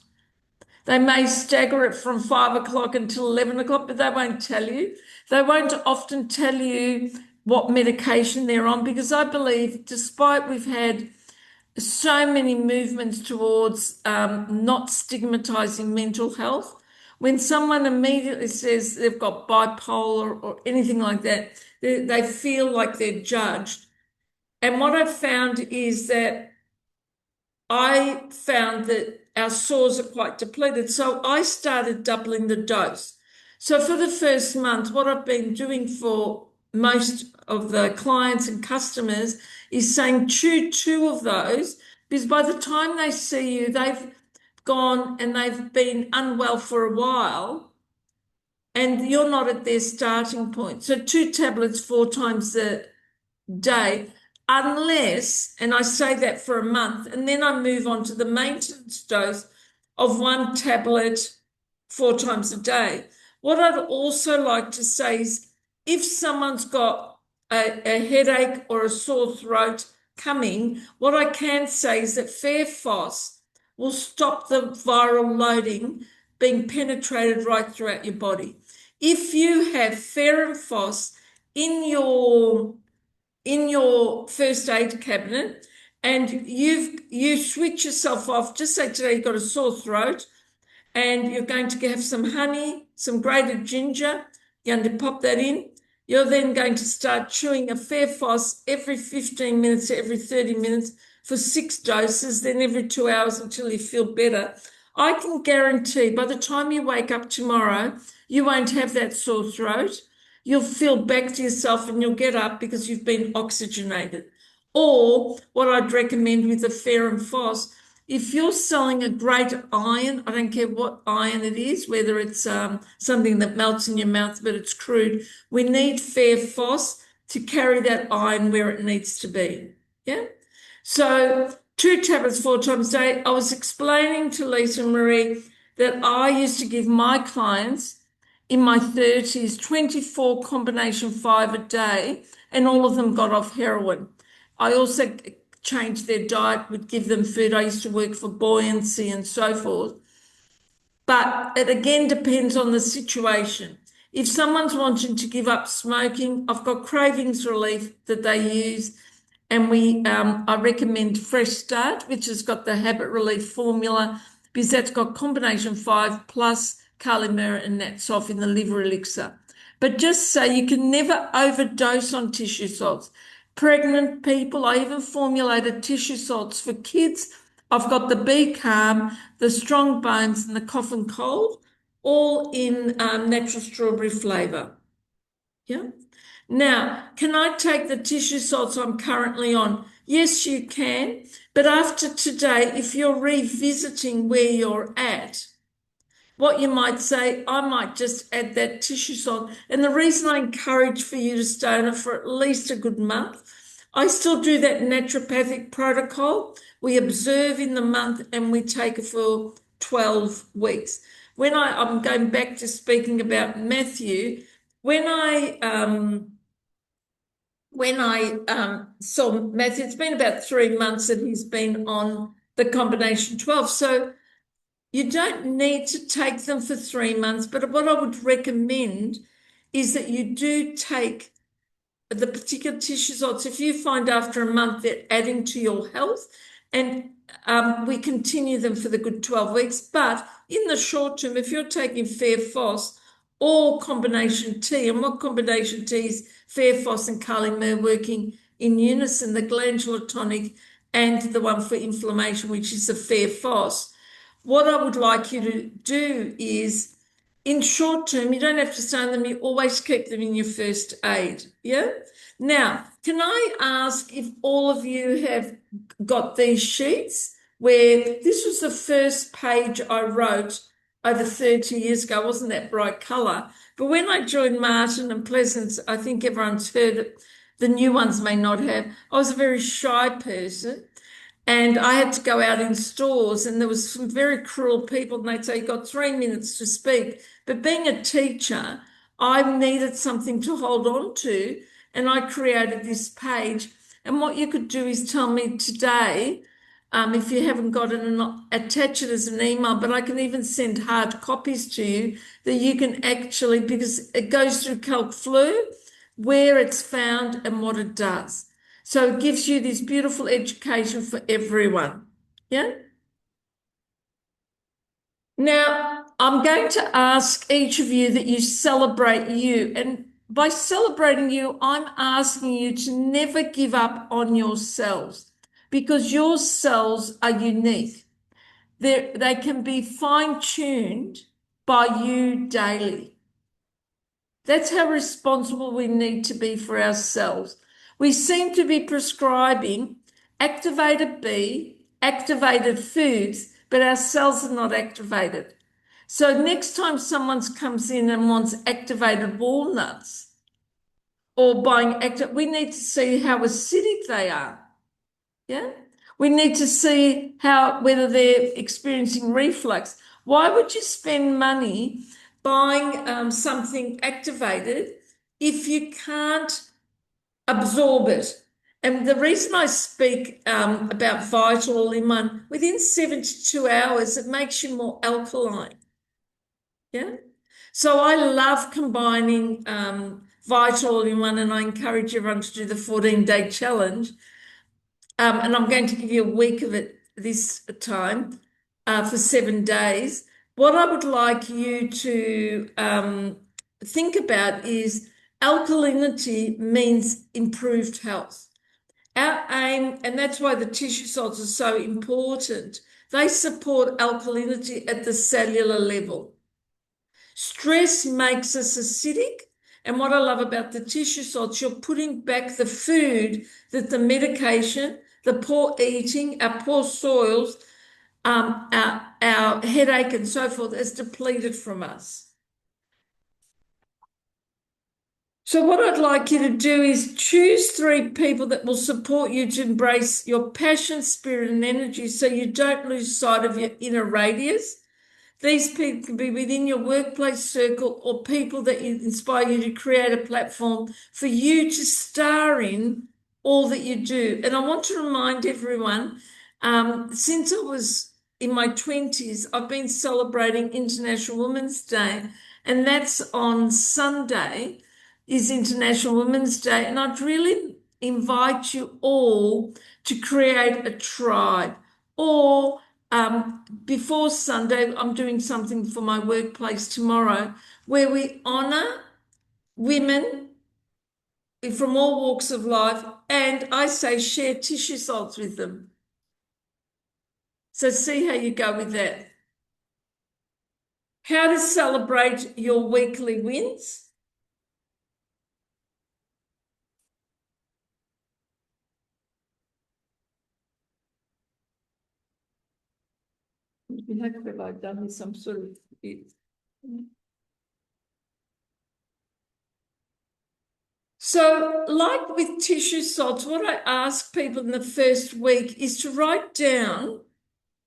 They may stagger it from 5 o'clock until 11 o'clock, but they won't tell you. They won't often tell you what medication they're on, because I believe, despite we've had so many movements towards not stigmatizing mental health, when someone immediately says they've got bipolar or anything like that, they feel like they're judged. And what I've found is that our stores are quite depleted. So I started doubling the dose. So for the first month, what I've been doing for most of the clients and customers is saying chew 2 of those, because by the time they see you, they've gone and they've been unwell for a while, and you're not at their starting point. So 2 tablets 4 times a day, unless, and I say that for a month, and then I move on to the maintenance dose of 1 tablet 4 times a day. What I'd also like to say is, if someone's got a headache or a sore throat coming, what I can say is that Fair Phos will stop the viral loading being penetrated right throughout your body. If you have Fair and Phos in your first aid cabinet and you switch yourself off, just say today you've got a sore throat and you're going to have some honey, some grated ginger, you're going to pop that in. You're then going to start chewing a Fair Phos every 15 minutes to every 30 minutes for 6 doses, then every 2 hours until you feel better. I can guarantee by the time you wake up tomorrow, you won't have that sore throat. You'll feel back to yourself and you'll get up because you've been oxygenated. Or what I'd recommend with the Fair and Phos, if you're selling a great iron, I don't care what iron it is, whether it's something that melts in your mouth, but it's crude, we need Fair Phos to carry that iron where it needs to be. Yeah. So 2 tablets 4 times a day. I was explaining to Lisa Marie that I used to give my clients in my 30s 24 combination 5 a day, and all of them got off heroin. I also changed their diet, would give them food. I used to work for Buoyancy and so forth. But it again depends on the situation. If someone's wanting to give up smoking, I've got cravings relief that they use. And I recommend Fresh Start, which has got the Habit Relief formula, because that's got combination 5 plus Calimera and Natsoff in the liver elixir. But just say you can never overdose on tissue salts. Pregnant people, I even formulated tissue salts for kids. I've got the Be Calm, the Strong Bones, and the Cough and Cold, all in natural strawberry flavour. Yeah. Now, can I take the tissue salts I'm currently on? Yes, you can. But after today, if you're revisiting where you're at, what you might say, I might just add that tissue salt. And the reason I encourage for you to stay on it for at least a good month, I still do that naturopathic protocol. We observe in the month and we take it for 12 weeks. I'm going back to speaking about Matthew, when I saw Matthew, it's been about 3 months that he's been on the combination 12. So you don't need to take them for 3 months, but what I would recommend is that you do take the particular tissue salts. If you find after a month they're adding to your health, and we continue them for the good 12 weeks. But in the short term, if you're taking Fair Phos or combination T, and what combination T is Fair Phos and Carly working in unison, the glandular tonic and the one for inflammation, which is the Fair Phos. What I would like you to do is, in short term, you don't have to stay on them, you always keep them in your first aid. Yeah. Now, can I ask if all of you have got these sheets where this was the first page I wrote over 30 years ago? It wasn't that bright colour. But when I joined Martin and Pleasance, I think everyone's heard it. The new ones may not have. I was a very shy person. And I had to go out in stores, and there was some very cruel people, and they'd say, you've got 3 minutes to speak. But being a teacher, I needed something to hold on to, and I created this page. And what you could do is tell me today, if you haven't got it, and attach it as an email, but I can even send hard copies to you that you can actually, because it goes through Calc Flu, where it's found and what it does. So it gives you this beautiful education for everyone. Yeah. Now, I'm going to ask each of you that you celebrate you. And by celebrating you, I'm asking you to never give up on yourselves, because your cells are unique. They can be fine-tuned by you daily. That's how responsible we need to be for ourselves. We seem to be prescribing activated B, activated foods, but our cells are not activated. So next time someone comes in and wants activated walnuts or buying we need to see how acidic they are. Yeah. We need to see whether they're experiencing reflux. Why would you spend money buying something activated if you can't absorb it? And the reason I speak about Vital All-in-One, within 72 hours, it makes you more alkaline. Yeah. So I love combining Vital All-in-One, and I encourage everyone to do the 14-day challenge. And I'm going to give you a week of it this time for 7 days. What I would like you to think about is alkalinity means improved health. Our aim, and that's why the tissue salts are so important, they support alkalinity at the cellular level. Stress makes us acidic. And what I love about the tissue salts, you're putting back the food that the medication, the poor eating, our poor soils, our headache and so forth has depleted from us. So what I'd like you to do is choose 3 people that will support you to embrace your passion, spirit, and energy, so you don't lose sight of your inner radius. These people can be within your workplace circle or people that inspire you to create a platform for you to star in all that you do. And I want to remind everyone, since I was in my 20s, I've been celebrating International Women's Day, and that's on Sunday is International Women's Day. And I'd really invite you all to create a tribe, or before Sunday, I'm doing something for my workplace tomorrow where we honour women from all walks of life, and I say share tissue salts with them. So see how you go with that. How to celebrate your weekly wins. Have I done some sort of it? So, like with tissue salts, what I ask people in the first week is to write down.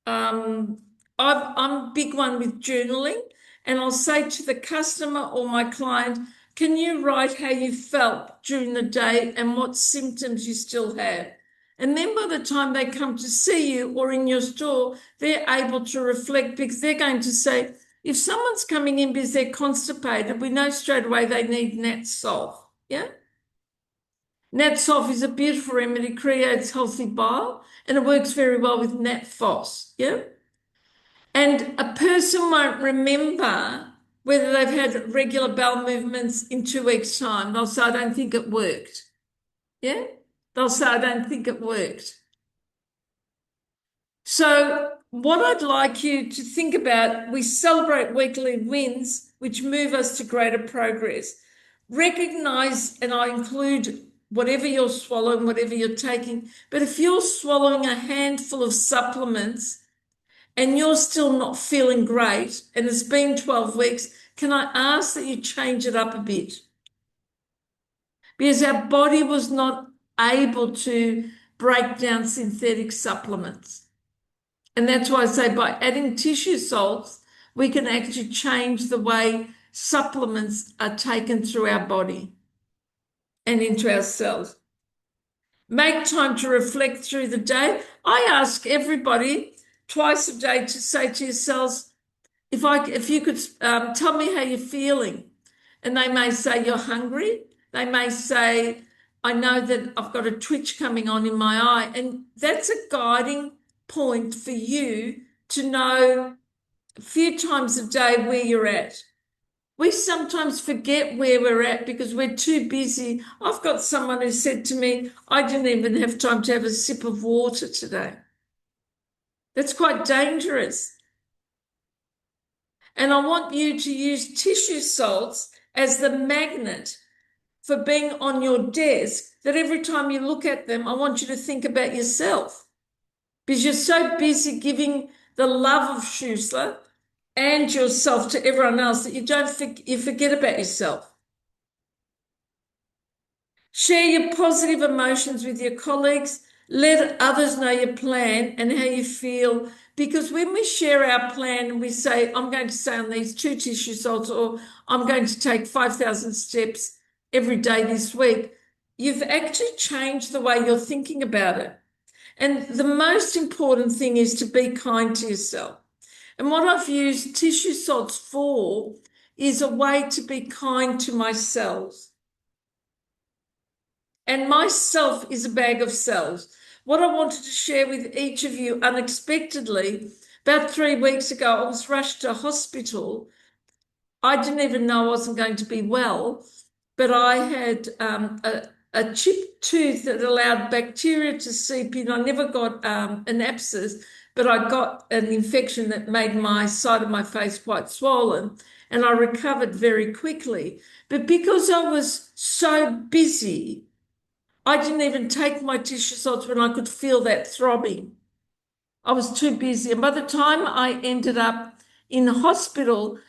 I'm a big one with journaling, and I'll say to the customer or my client, can you write how you felt during the day and what symptoms you still have? And then by the time they come to see you or in your store, they're able to reflect, because they're going to say, If someone's coming in because they're constipated, we know straight away they need Nat Sulph. Yeah. Nat Sulph is a beautiful remedy, creates healthy bile, and it works very well with Nat Phos. Yeah. And a person won't remember whether they've had regular bowel movements in 2 weeks' time. They'll say, I don't think it worked. Yeah? They'll say, I don't think it worked. So what I'd like you to think about, we celebrate weekly wins, which move us to greater progress. Recognize, and I include whatever you're swallowing, whatever you're taking, but if you're swallowing a handful of supplements and you're still not feeling great, and it's been 12 weeks, can I ask that you change it up a bit? Because our body was not able to break down synthetic supplements. And that's why I say by adding tissue salts, we can actually change the way supplements are taken through our body and into our cells. Make time to reflect through the day. I ask everybody twice a day to say to yourselves, if you could tell me how you're feeling. And they may say you're hungry. They may say, I know that I've got a twitch coming on in my eye. And that's a guiding point for you to know a few times a day where you're at. We sometimes forget where we're at because we're too busy. I've got someone who said to me, I didn't even have time to have a sip of water today. That's quite dangerous. And I want you to use tissue salts as the magnet for being on your desk, that every time you look at them, I want you to think about yourself. Because you're so busy giving the love of Schuessler and yourself to everyone else that you forget about yourself. Share your positive emotions with your colleagues. Let others know your plan and how you feel. Because when we share our plan and we say, I'm going to stay on these 2 tissue salts, or I'm going to take 5,000 steps every day this week, you've actually changed the way you're thinking about it. And the most important thing is to be kind to yourself. And what I've used tissue salts for is a way to be kind to my cells. And myself is a bag of cells. What I wanted to share with each of you unexpectedly, about 3 weeks ago, I was rushed to hospital. I didn't even know I wasn't going to be well, but I had a chipped tooth that allowed bacteria to seep in. I never got an abscess, but I got an infection that made my side of my face quite swollen, and I recovered very quickly. But because I was so busy, I didn't even take my tissue salts when I could feel that throbbing. I was too busy. And by the time I ended up in the hospital,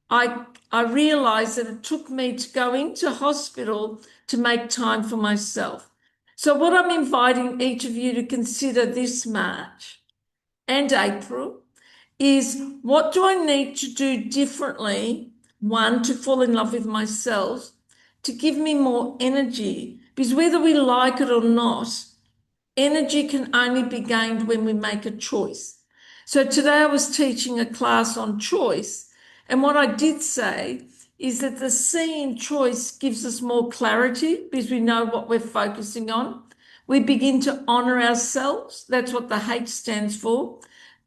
I realized that it took me to go into hospital to make time for myself. So what I'm inviting each of you to consider this March and April is, what do I need to do differently? One, to fall in love with myself, to give me more energy, because whether we like it or not, energy can only be gained when we make a choice. So today I was teaching a class on choice, and what I did say is that the C in choice gives us more clarity because we know what we're focusing on. We begin to honor ourselves. That's what the H stands for.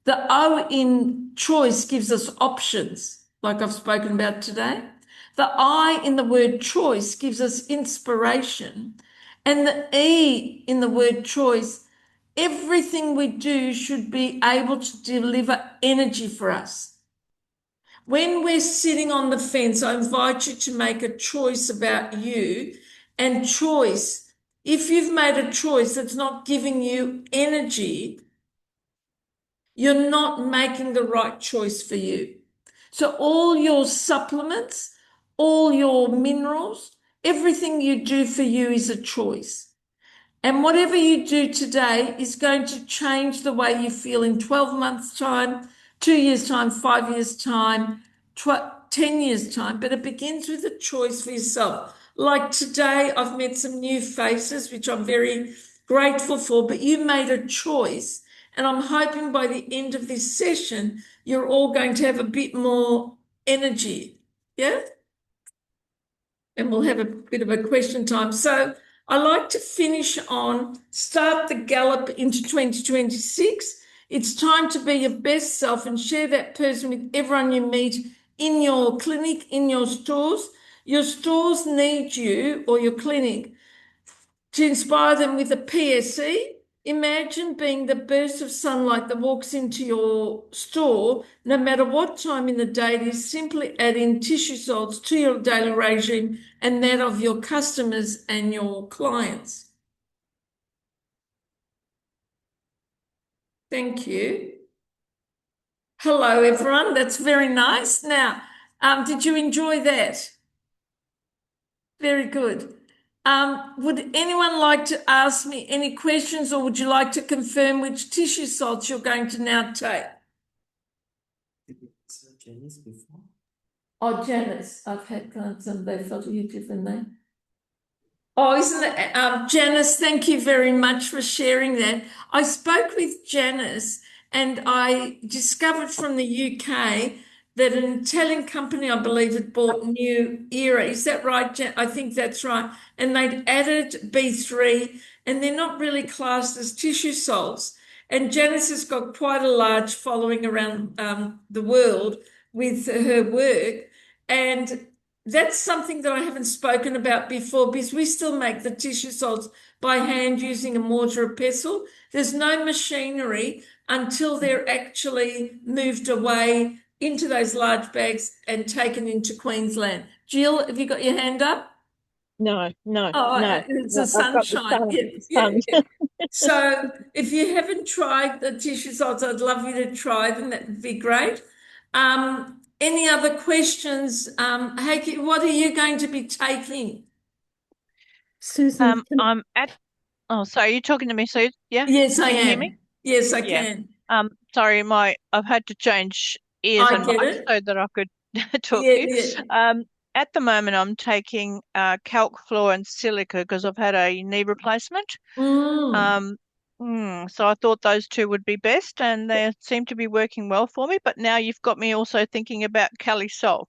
The O in choice gives us options, like I've spoken about today. The I in the word choice gives us inspiration. And the E in the word choice, everything we do should be able to deliver energy for us. When we're sitting on the fence, I invite you to make a choice about you. And choice, if you've made a choice that's not giving you energy, you're not making the right choice for you. So all your supplements, all your minerals, everything you do for you is a choice. And whatever you do today is going to change the way you feel in 12 months' time, 2 years' time, 5 years' time, 10 years' time. But it begins with a choice for yourself. Like today, I've met some new faces, which I'm very grateful for, but you made a choice. And I'm hoping by the end of this session, you're all going to have a bit more energy. Yeah? And we'll have a bit of a question time. So I like to finish on start the gallop into 2026. It's time to be your best self and share that person with everyone you meet in your clinic, in your stores. Your stores need you, or your clinic, to inspire them with a PSE. Imagine being the burst of sunlight that walks into your store, no matter what time in the day it is. Simply add in tissue salts to your daily regime and that of your customers and your clients. Thank you. Hello, everyone. That's very nice. Now, did you enjoy that? Very good. Would anyone like to ask me any questions, or would you like to confirm which tissue salts you're going to now take?
Janice before.
Oh, Janice, I've had clients and they felt you different name. Oh, isn't it? Janice, thank you very much for sharing that. I spoke with Janice and I discovered from the UK that an Italian company, I believe, had bought New Era. Is that right, I think that's right. And they'd added B3, and they're not really classed as tissue salts. And Janice has got quite a large following around the world with her work. And that's something that I haven't spoken about before, because we still make the tissue salts by hand using a mortar or pestle. There's no machinery until they're actually moved away into those large bags and taken into Queensland. Jill, have you got your hand up?
No, no,
Oh,
no.
it's
No,
the
I've got the
sunshine.
sun.
Yeah,
The
yeah,
sun.
yeah. So if you haven't tried the tissue salts, I'd love you to try them. That would be great. Any other questions? Heike, what are you going to be taking?
Susan,
I'm at. Oh, sorry. Are you talking to me, Sue? Yeah.
Yes, I
Can you hear me?
am. Yes, I
Yeah.
can.
Sorry, I've had to change ears
I
and
get
mics
it.
so that I could talk
Yeah,
to you.
yeah.
At the moment, I'm taking calc floor and silica because I've had a knee replacement.
Mm.
Um, so I thought those two would be best, and they seem to be working well for me. But now you've got me also thinking about Calisol.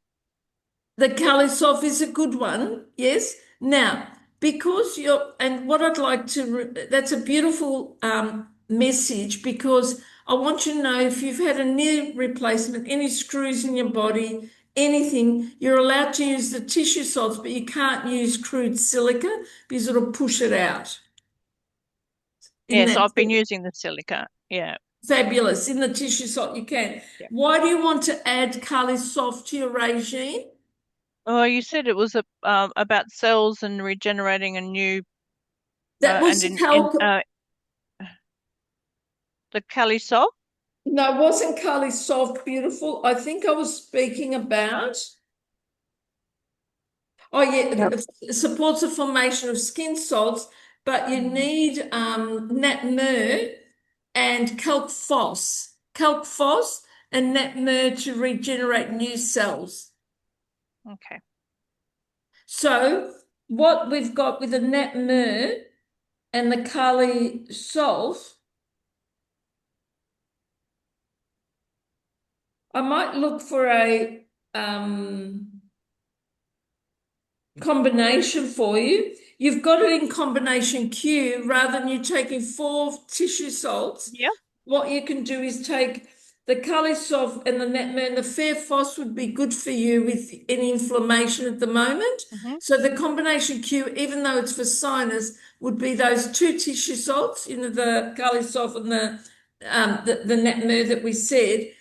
The Kalisov is a good one, yes. Now, because and what I'd like to, that's a beautiful message, because I want you to know if you've had a knee replacement, any screws in your body, anything, you're allowed to use the tissue salts, but you can't use crude silica because it'll push it out. In
Yes,
that
I've been using the silica. Yeah.
fabulous, in the tissue salt you can.
Yeah.
Why do you want to add Kalisov to your regime?
Oh, you said it was about cells and regenerating a new
That was
and in the Calisol.
No, wasn't Carly Soft beautiful? I think I was speaking about. Oh, yeah, it supports the formation of skin salts, but you need NatMer and calc phos and NatMer to regenerate new cells.
Okay.
So what we've got with the NatMer and the Kali Sulf, I might look for a combination for you. You've got it in combination Q rather than you taking 4 tissue salts.
Yeah.
What you can do is take the Kalisov and the Netmer, and the Fair Phos would be good for you with any inflammation at the moment.
Mm-hmm.
So the combination Q, even though it's for sinus, would be those 2 tissue salts, the Kalisov and the Netmer that we said,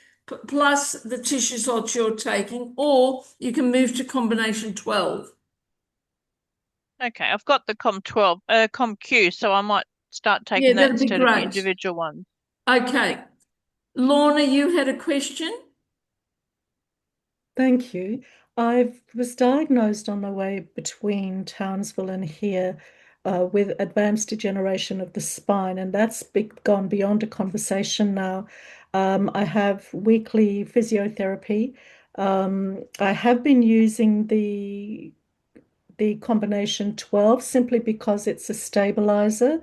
plus the tissue salts you're taking, or you can move to combination 12.
Okay, I've got the Com12, ComQ, so I might start
Yeah,
taking that
that'd be
instead of the
great.
individual ones.
Okay. Lorna, you had a question?
thank you. I was diagnosed on the way between Townsville and here with advanced degeneration of the spine, and that's gone beyond a conversation now. I have weekly physiotherapy. I have been using the combination 12 simply because it's a stabilizer.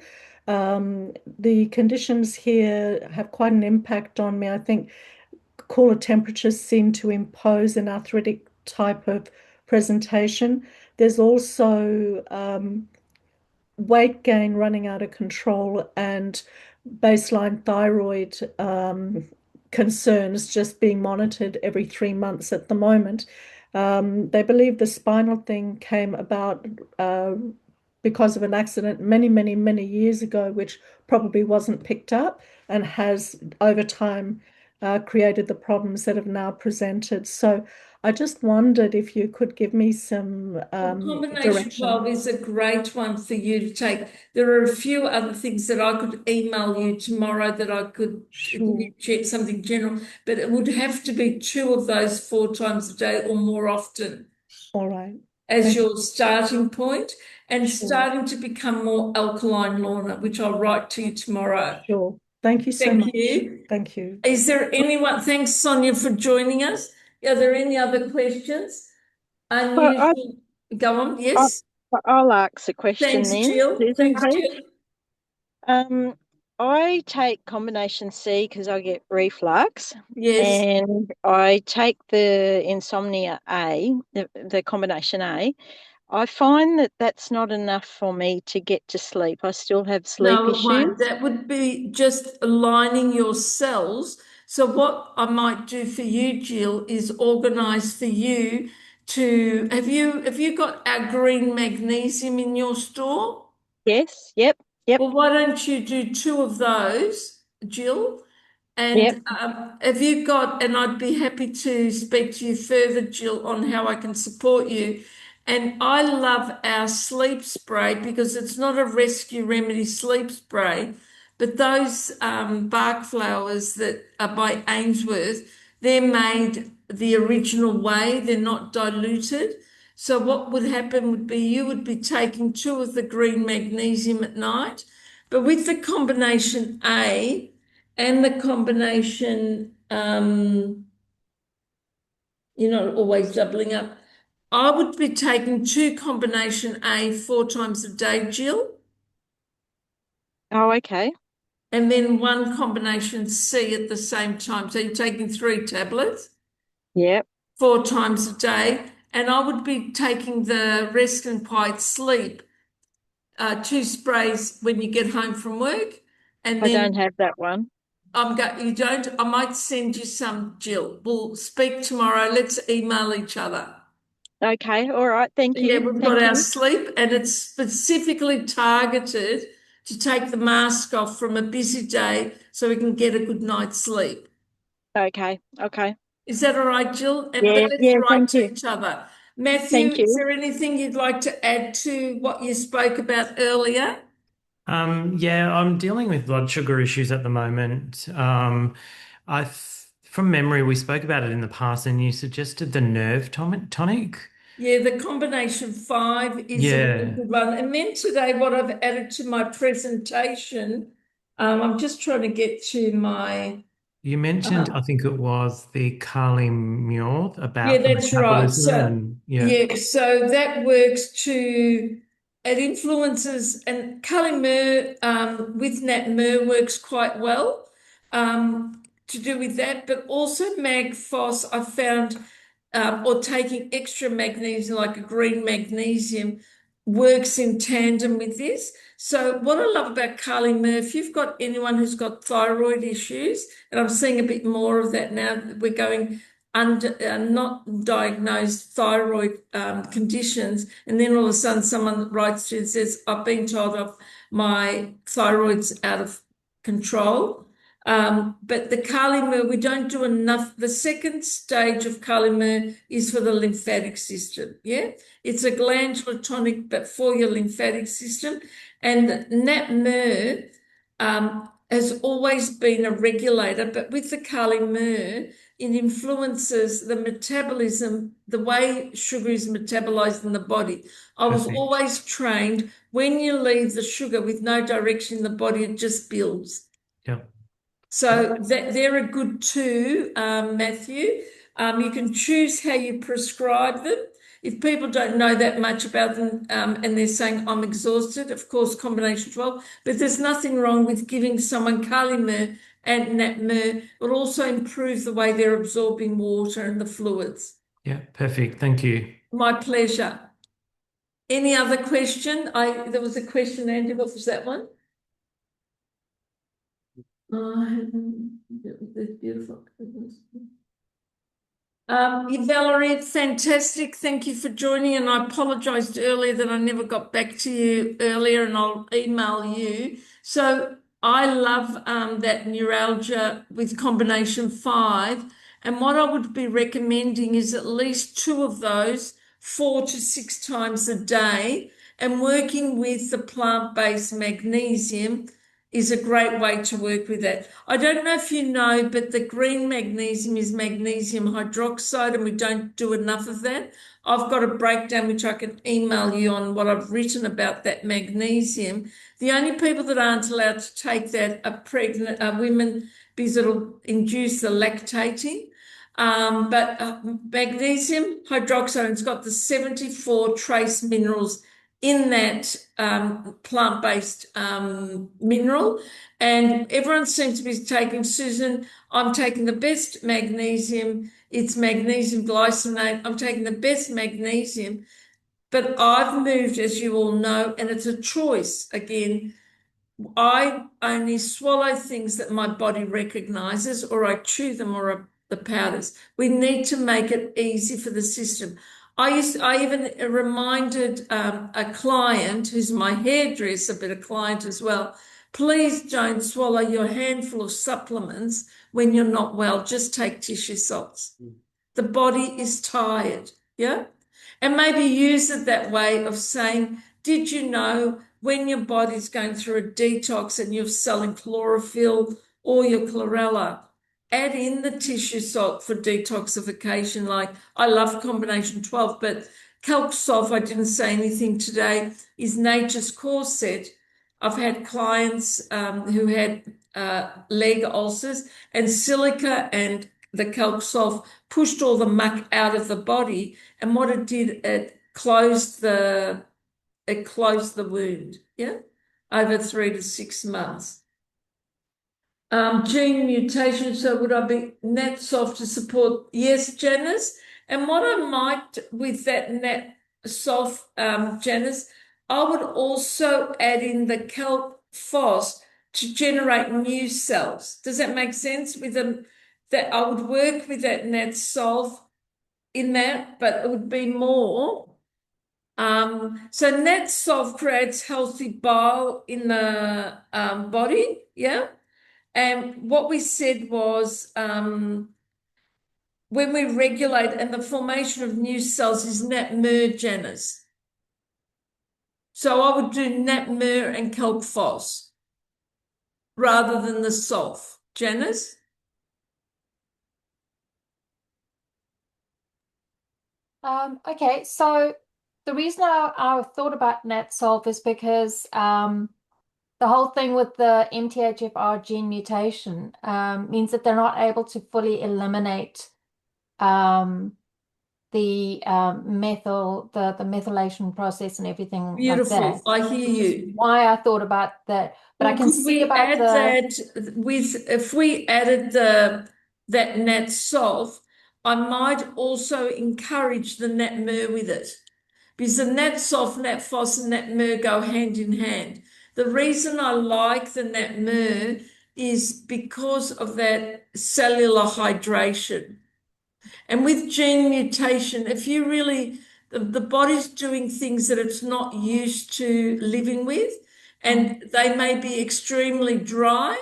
The conditions here have quite an impact on me. I think cooler temperatures seem to impose an arthritic type of presentation. There's also weight gain running out of control and baseline thyroid concerns just being monitored every 3 months at the moment. They believe the spinal thing came about because of an accident many, many, many years ago, which probably wasn't picked up and has over time created the problems that have now presented. So I just wondered if you could give me some
Combination
direction.
12 is a great one for you to take. There are a few other things that I could email you tomorrow that I could
Sure.
check something general, but it would have to be 2 of those 4 times a day or more often
All right.
as
Thank
your starting point, and
Sure.
starting to become more alkaline, Lorna, which I'll write to you tomorrow.
Sure. Thank you so
Thank
much.
you.
Thank you.
Is there anyone? Thanks, Sonia, for joining us. Are there any other questions?
Well,
Unusual. Go on.
I,
Yes.
I'll ask a question
Thanks,
then,
Jill.
Susan,
Thanks,
please.
Jill.
I take combination C because I get reflux,
Yes.
and I take the insomnia A, the combination A. I find that that's not enough for me to get to sleep. I still have sleep
No, it won't.
issues.
That would be just aligning your cells. So what I might do for you, Jill, is organise for you to have you got our green magnesium in your store?
Yes, yep,
Well, why don't you do 2 of those, Jill?
yep.
And have you got, and I'd be happy to speak to you further, Jill, on how I can support you. And I love our sleep spray because it's not a rescue remedy sleep spray, but those bark flowers that are by Ainsworth, they're made the original way, they're not diluted. So what would happen would be you would be taking 2 of the green magnesium at night, but with the combination A, and the combination, you're not always doubling up. I would be taking 2 combination A 4 times a day, Jill,
Oh, okay.
and then 1 combination C at the same time. So you're taking 3 tablets
Yep.
4 times a day. And I would be taking the rest and quiet sleep, 2 sprays when you get home from work. And
I don't
then
have that one.
you don't, I might send you some, Jill. We'll speak tomorrow. Let's email each other.
Okay, all right. Thank
Yeah,
you.
we've got
Thank
our
you.
sleep, and it's specifically targeted to take the mask off from a busy day so we can get a good night's sleep.
Okay, okay.
Is that all right, Jill? But
Yeah,
let's
yeah,
write
thank
to
you.
each other. Matthew,
Thank
is
you.
there anything you'd like to add to what you spoke about earlier?
Yeah, I'm dealing with blood sugar issues at the moment. From memory, we spoke about it in the past, and you suggested the nerve tonic.
Yeah, the combination 5 is a really
Yeah,
good one. And then today, what I've added to my presentation, I'm just trying to get to my,
you mentioned, I think it was the Kali Muir
yeah,
about the
that's right.
metabolism,
So,
and yeah,
yeah, so that works to, it influences, and Cully Mur with Nat Mur works quite well to do with that, but also Mag Phos, I found, or taking extra magnesium, like a green magnesium, works in tandem with this. So what I love about Carly Murphy, if you've got anyone who's got thyroid issues, and I'm seeing a bit more of that now, we're going under not diagnosed thyroid conditions, and then all of a sudden someone writes to you and says, I've been told of my thyroid's out of control. But the Kali-Mur, we don't do enough. The second stage of Kali-Mur is for the lymphatic system. Yeah, it's a glandular tonic, but for your lymphatic system. And Nat-Mur has always been a regulator, but with the Kali-Mur, it influences the metabolism, the way sugar is metabolized in the body. I was
perfect.
always trained when you leave the sugar with no direction in the body, it just builds.
Yep.
So they're a good 2, Matthew. You can choose how you prescribe them. If people don't know that much about them and they're saying, I'm exhausted, of course, combination 12, but there's nothing wrong with giving someone Kalimur and NAPMER will also improve the way they're absorbing water and the fluids.
Yeah, perfect. Thank you.
My pleasure. Any other question? There was a question, Andy. What was that one? That's beautiful. Valerie, fantastic. Thank you for joining. And I apologized earlier that I never got back to you earlier, and I'll email you. So I love that neuralgia with combination 5. And what I would be recommending is at least 2 of those 4 to 6 times a day. And working with the plant-based magnesium is a great way to work with that. I don't know if you know, but the green magnesium is magnesium hydroxide, and we don't do enough of that. I've got a breakdown which I can email you on what I've written about that magnesium. The only people that aren't allowed to take that are pregnant women, because it'll induce the lactating. But magnesium hydroxide, it's got the 74 trace minerals in that plant-based mineral, and everyone seems to be taking, Susan, I'm taking the best magnesium, it's magnesium glycinate, I'm taking the best magnesium, but I've moved, as you all know, and it's a choice. Again, I only swallow things that my body recognizes, or I chew them, or the powders. We need to make it easy for the system. I even reminded a client who's my hairdresser, but a client as well, please don't swallow your handful of supplements when you're not well. Just take tissue salts. The body is tired, yeah? And maybe use it that way of saying, did you know when your body's going through a detox and you're selling chlorophyll or your chlorella, add in the tissue salt for detoxification. Like, I love combination 12, but calc sulf, I didn't say anything today, is nature's core set. I've had clients who had leg ulcers, and silica and the calc sulf pushed all the muck out of the body, and what it did, it closed the wound, yeah, over 3 to 6 months. Gene mutation, so would I be net soft to support? Yes, Janice. And what I might with that net soft, Janice, I would also add in the kelp phos to generate new cells. Does that make sense? With them, that I would work with that net sulf in that, but it would be more. So net sulf creates healthy bile in the body, yeah. And what we said was when we regulate, and the formation of new cells is NAPMER, Janice. So I would do NAPMER and kelp phos rather than the sulf. Janice?
Okay, so the reason I thought about nat sulf is because the whole thing with the MTHFR gene mutation means that they're not able to fully eliminate the methylation process and everything
Beautiful.
like that.
I hear you.
Why I thought about that, but I can see about
that with, if we added that nat sulf, I might also encourage the NAPMER with it, because the nat sulf, nat phos, and NAPMER go hand in hand. The reason I like the NAPMER is because of that cellular hydration. And with gene mutation, if you really, the body's doing things that it's not used to living with, and they may be extremely dry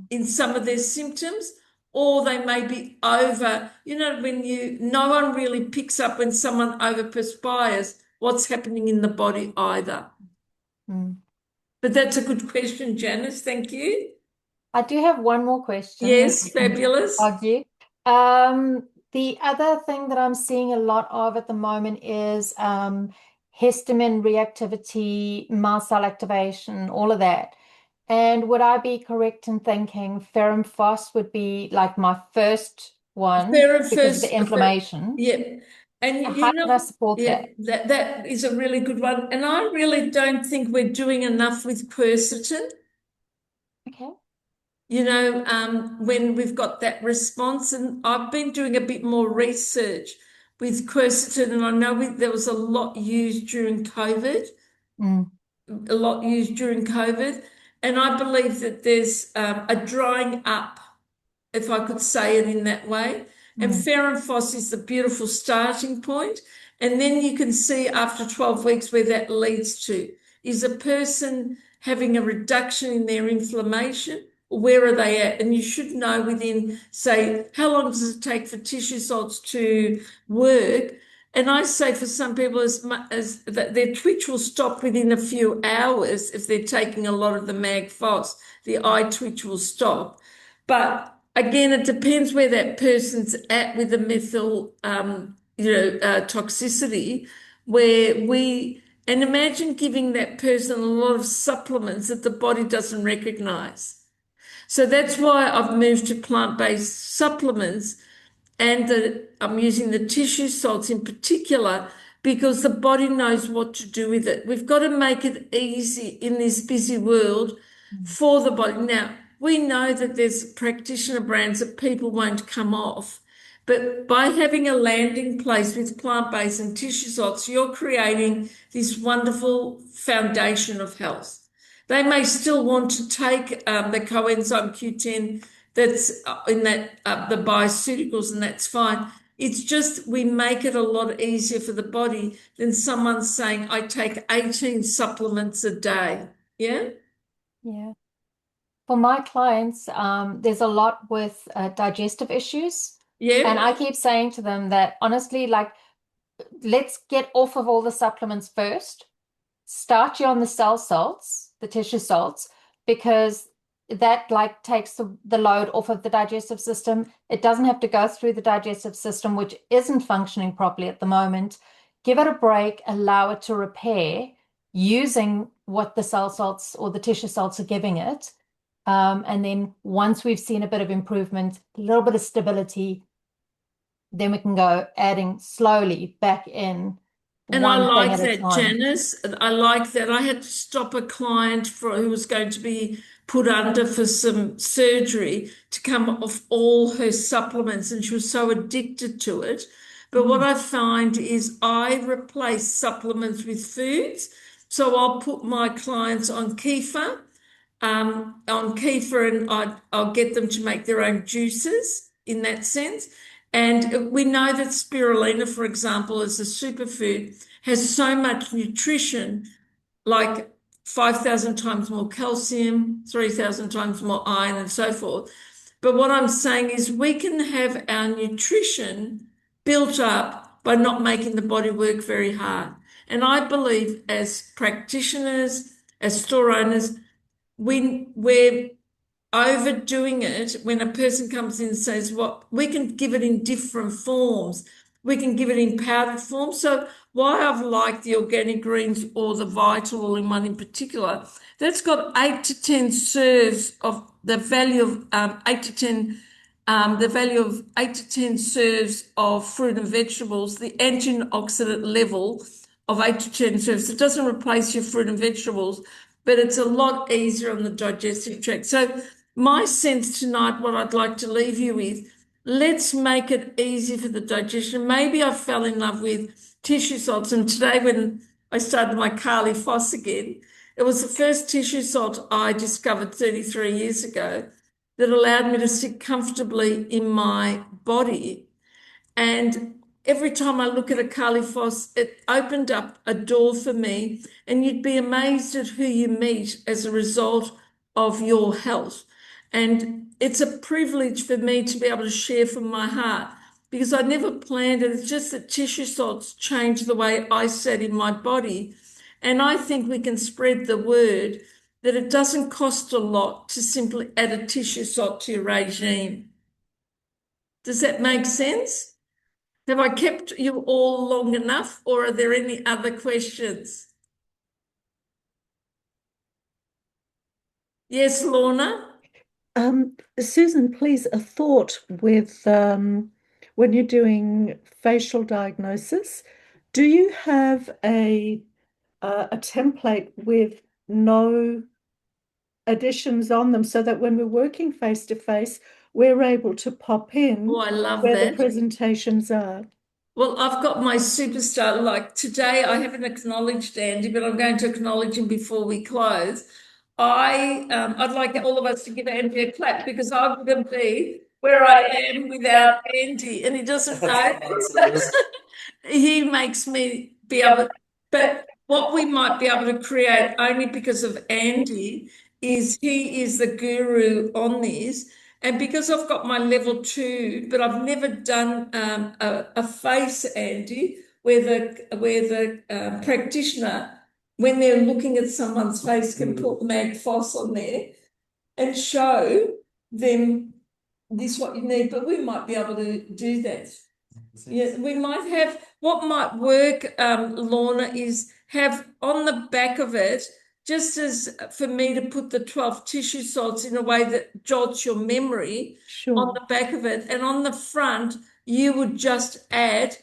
in some of their symptoms, or they may be over, when no one really picks up when someone overperspires what's happening in the body either. But that's a good question, Janice. Thank you.
I do have one more question.
Yes, fabulous.
Argue. The other thing that I'm seeing a lot of at the moment is histamine reactivity, mast cell activation, all of that. And would I be correct in thinking ferrum phos would be like my first one because of the inflammation?
Yeah. And
how can I support that?
That is a really good one. And I really don't think we're doing enough with quercetin.
Okay.
when we've got that response. And I've been doing a bit more research with quercetin, and I know there was a lot used during COVID,
Mm,
a lot used during COVID. And I believe that there's a drying up, if I could say it in that way. And
mm,
Phos is the beautiful starting point. And then you can see after 12 weeks where that leads to. Is a person having a reduction in their inflammation? Where are they at? And you should know within, say, how long does it take for tissue salts to work? And I say for some people, as much as that their twitch will stop within a few hours if they're taking a lot of the mag phos, the eye twitch will stop. But again, it depends where that person's at with the methyl, toxicity, and imagine giving that person a lot of supplements that the body doesn't recognize. So that's why I've moved to plant-based supplements, and I'm using the tissue salts in particular because the body knows what to do with it. We've got to make it easy in this busy world
mm,
for the body. Now, we know that there's practitioner brands that people won't come off, but by having a landing place with plant-based and tissue salts, you're creating this wonderful foundation of health. They may still want to take the coenzyme Q10 that's in the bioceuticals, and that's fine. It's just we make it a lot easier for the body than someone saying, I take 18 supplements a day. Yeah?
yeah. For my clients, there's a lot with digestive issues. And
Yeah.
I keep saying to them that honestly, like, let's get off of all the supplements first. Start you on the cell salts, the tissue salts, because that like takes the load off of the digestive system. It doesn't have to go through the digestive system, which isn't functioning properly at the moment. Give it a break, allow it to repair using what the cell salts or the tissue salts are giving it. And then once we've seen a bit of improvement, a little bit of stability, then we can go adding slowly back in
And I
one thing
like
at a
that,
time.
Janice. And I like that. I had to stop a client who was going to be put under for some surgery to come off all her supplements, and she was so addicted to it. But what I find is I replace supplements with foods. So I'll put my clients on kefir, and I'll get them to make their own juices in that sense. And we know that spirulina, for example, as a superfood, has so much nutrition, like 5,000 times more calcium, 3,000 times more iron, and so forth. But what I'm saying is we can have our nutrition built up by not making the body work very hard. And I believe as practitioners, as store owners, we're overdoing it when a person comes in and says, well, we can give it in different forms. We can give it in powdered form. So why I've liked the organic greens or the vital all in one in particular, that's got 8 to 10 serves of the value of 8 to 10 serves of fruit and vegetables, the antioxidant level of 8 to 10 serves. It doesn't replace your fruit and vegetables, but it's a lot easier on the digestive tract. So my sense tonight, what I'd like to leave you with, let's make it easy for the digestion. Maybe I fell in love with tissue salts, and today when I started my Kali Foss again, it was the first tissue salt I discovered 33 years ago that allowed me to sit comfortably in my body. And every time I look at a Kali Foss, it opened up a door for me. And you'd be amazed at who you meet as a result of your health. And it's a privilege for me to be able to share from my heart because I never planned it. It's just that tissue salts changed the way I sat in my body. And I think we can spread the word that it doesn't cost a lot to simply add a tissue salt to your regime. Does that make sense? Have I kept you all long enough, or are there any other questions? Yes, Lorna?
Susan, please, a thought with when you're doing facial diagnosis, do you have a template with no additions on them so that when we're working face to face, we're able to pop in
Oh, I love
where the
that.
presentations are.
Well, I've got my superstar. Like today, I haven't acknowledged Andy, but I'm going to acknowledge him before we close. I'd like all of us to give Andy a clap because I wouldn't be where I am without Andy, and he doesn't know. He makes me be able, but what we might be able to create only because of Andy is he is the guru on this. And because I've got my level 2, but I've never done a face, Andy, where the practitioner, when they're looking at someone's face, can put Mag Foss on there and show them this what you need. But we might be able to do that. Yeah, we might have what might work, Lorna, is have on the back of it, just as for me to put the 12 tissue salts in a way that jogs your memory on
Sure.
the back of it. And on the front, you would just add,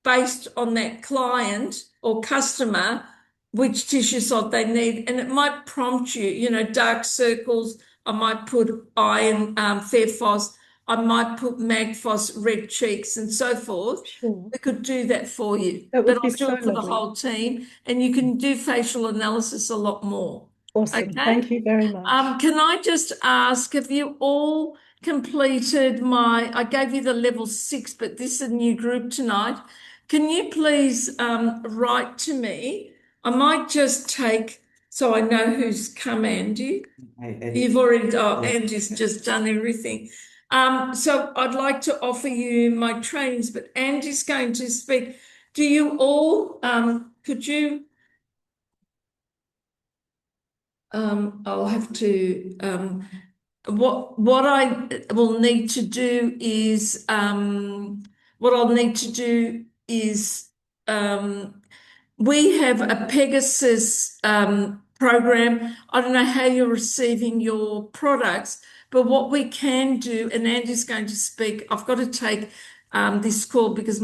based on that client or customer, which tissue salt they need. And it might prompt you, dark circles. I might put iron, Fair Phos. I might put Magphos, red cheeks, and so forth.
Sure.
We could do that for you.
That
But
would be
I'll do
so
it for the
lovely.
whole team, and you can do facial analysis a lot more.
Awesome.
Okay.
Thank you very much.
Can I just ask, have you all completed I gave you the level 6, but this is a new group tonight. Can you please write to me? I might just take, so I know who's come, Andy. You've already, Andy's just done everything. So I'd like to offer you my trainings, but Andy's going to speak. Do you all, could you, I'll have to, what I will need to do is, what I'll need to do is, we have a Pegasus program. I don't know how you're receiving your products, but what we can do, and Andy's going to speak, I've got to take this call because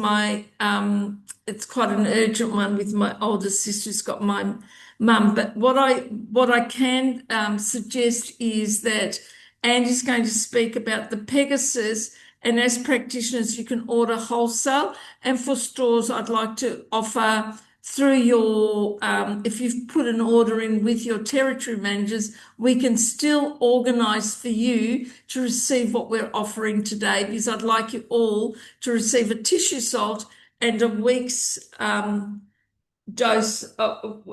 it's quite an urgent one with my older sister who's got my mum. But what I can suggest is that Andy's going to speak about the Pegasus. And as practitioners, you can order wholesale. And for stores, I'd like to offer through your, if you've put an order in with your territory managers, we can still organise for you to receive what we're offering today, because I'd like you all to receive a tissue salt and a week's dose.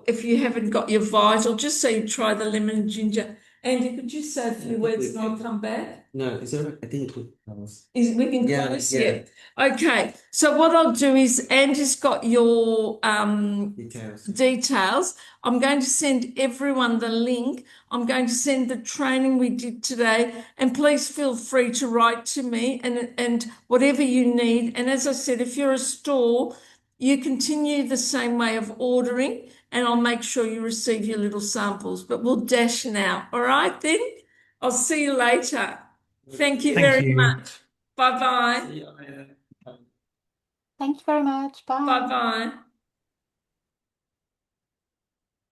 If you haven't got your vital, just so you try the lemon and ginger. Andy, could you say a few words and I'll come back?
No, is there? I think we close.
We can
Yeah,
close?
yeah.
Okay. So what I'll do is Andy's got your details. I'm going to send everyone the link. I'm going to send the training we did today, and please feel free to write to me and whatever you need. And as I said, if you're a store, you continue the same way of ordering, and I'll make sure you receive your little samples. But we'll dash now. All right, then. I'll see you later. Thank you
Thank
very
you.
much. Bye-bye.
See you later.
Thank you very much. Bye.
Bye-bye.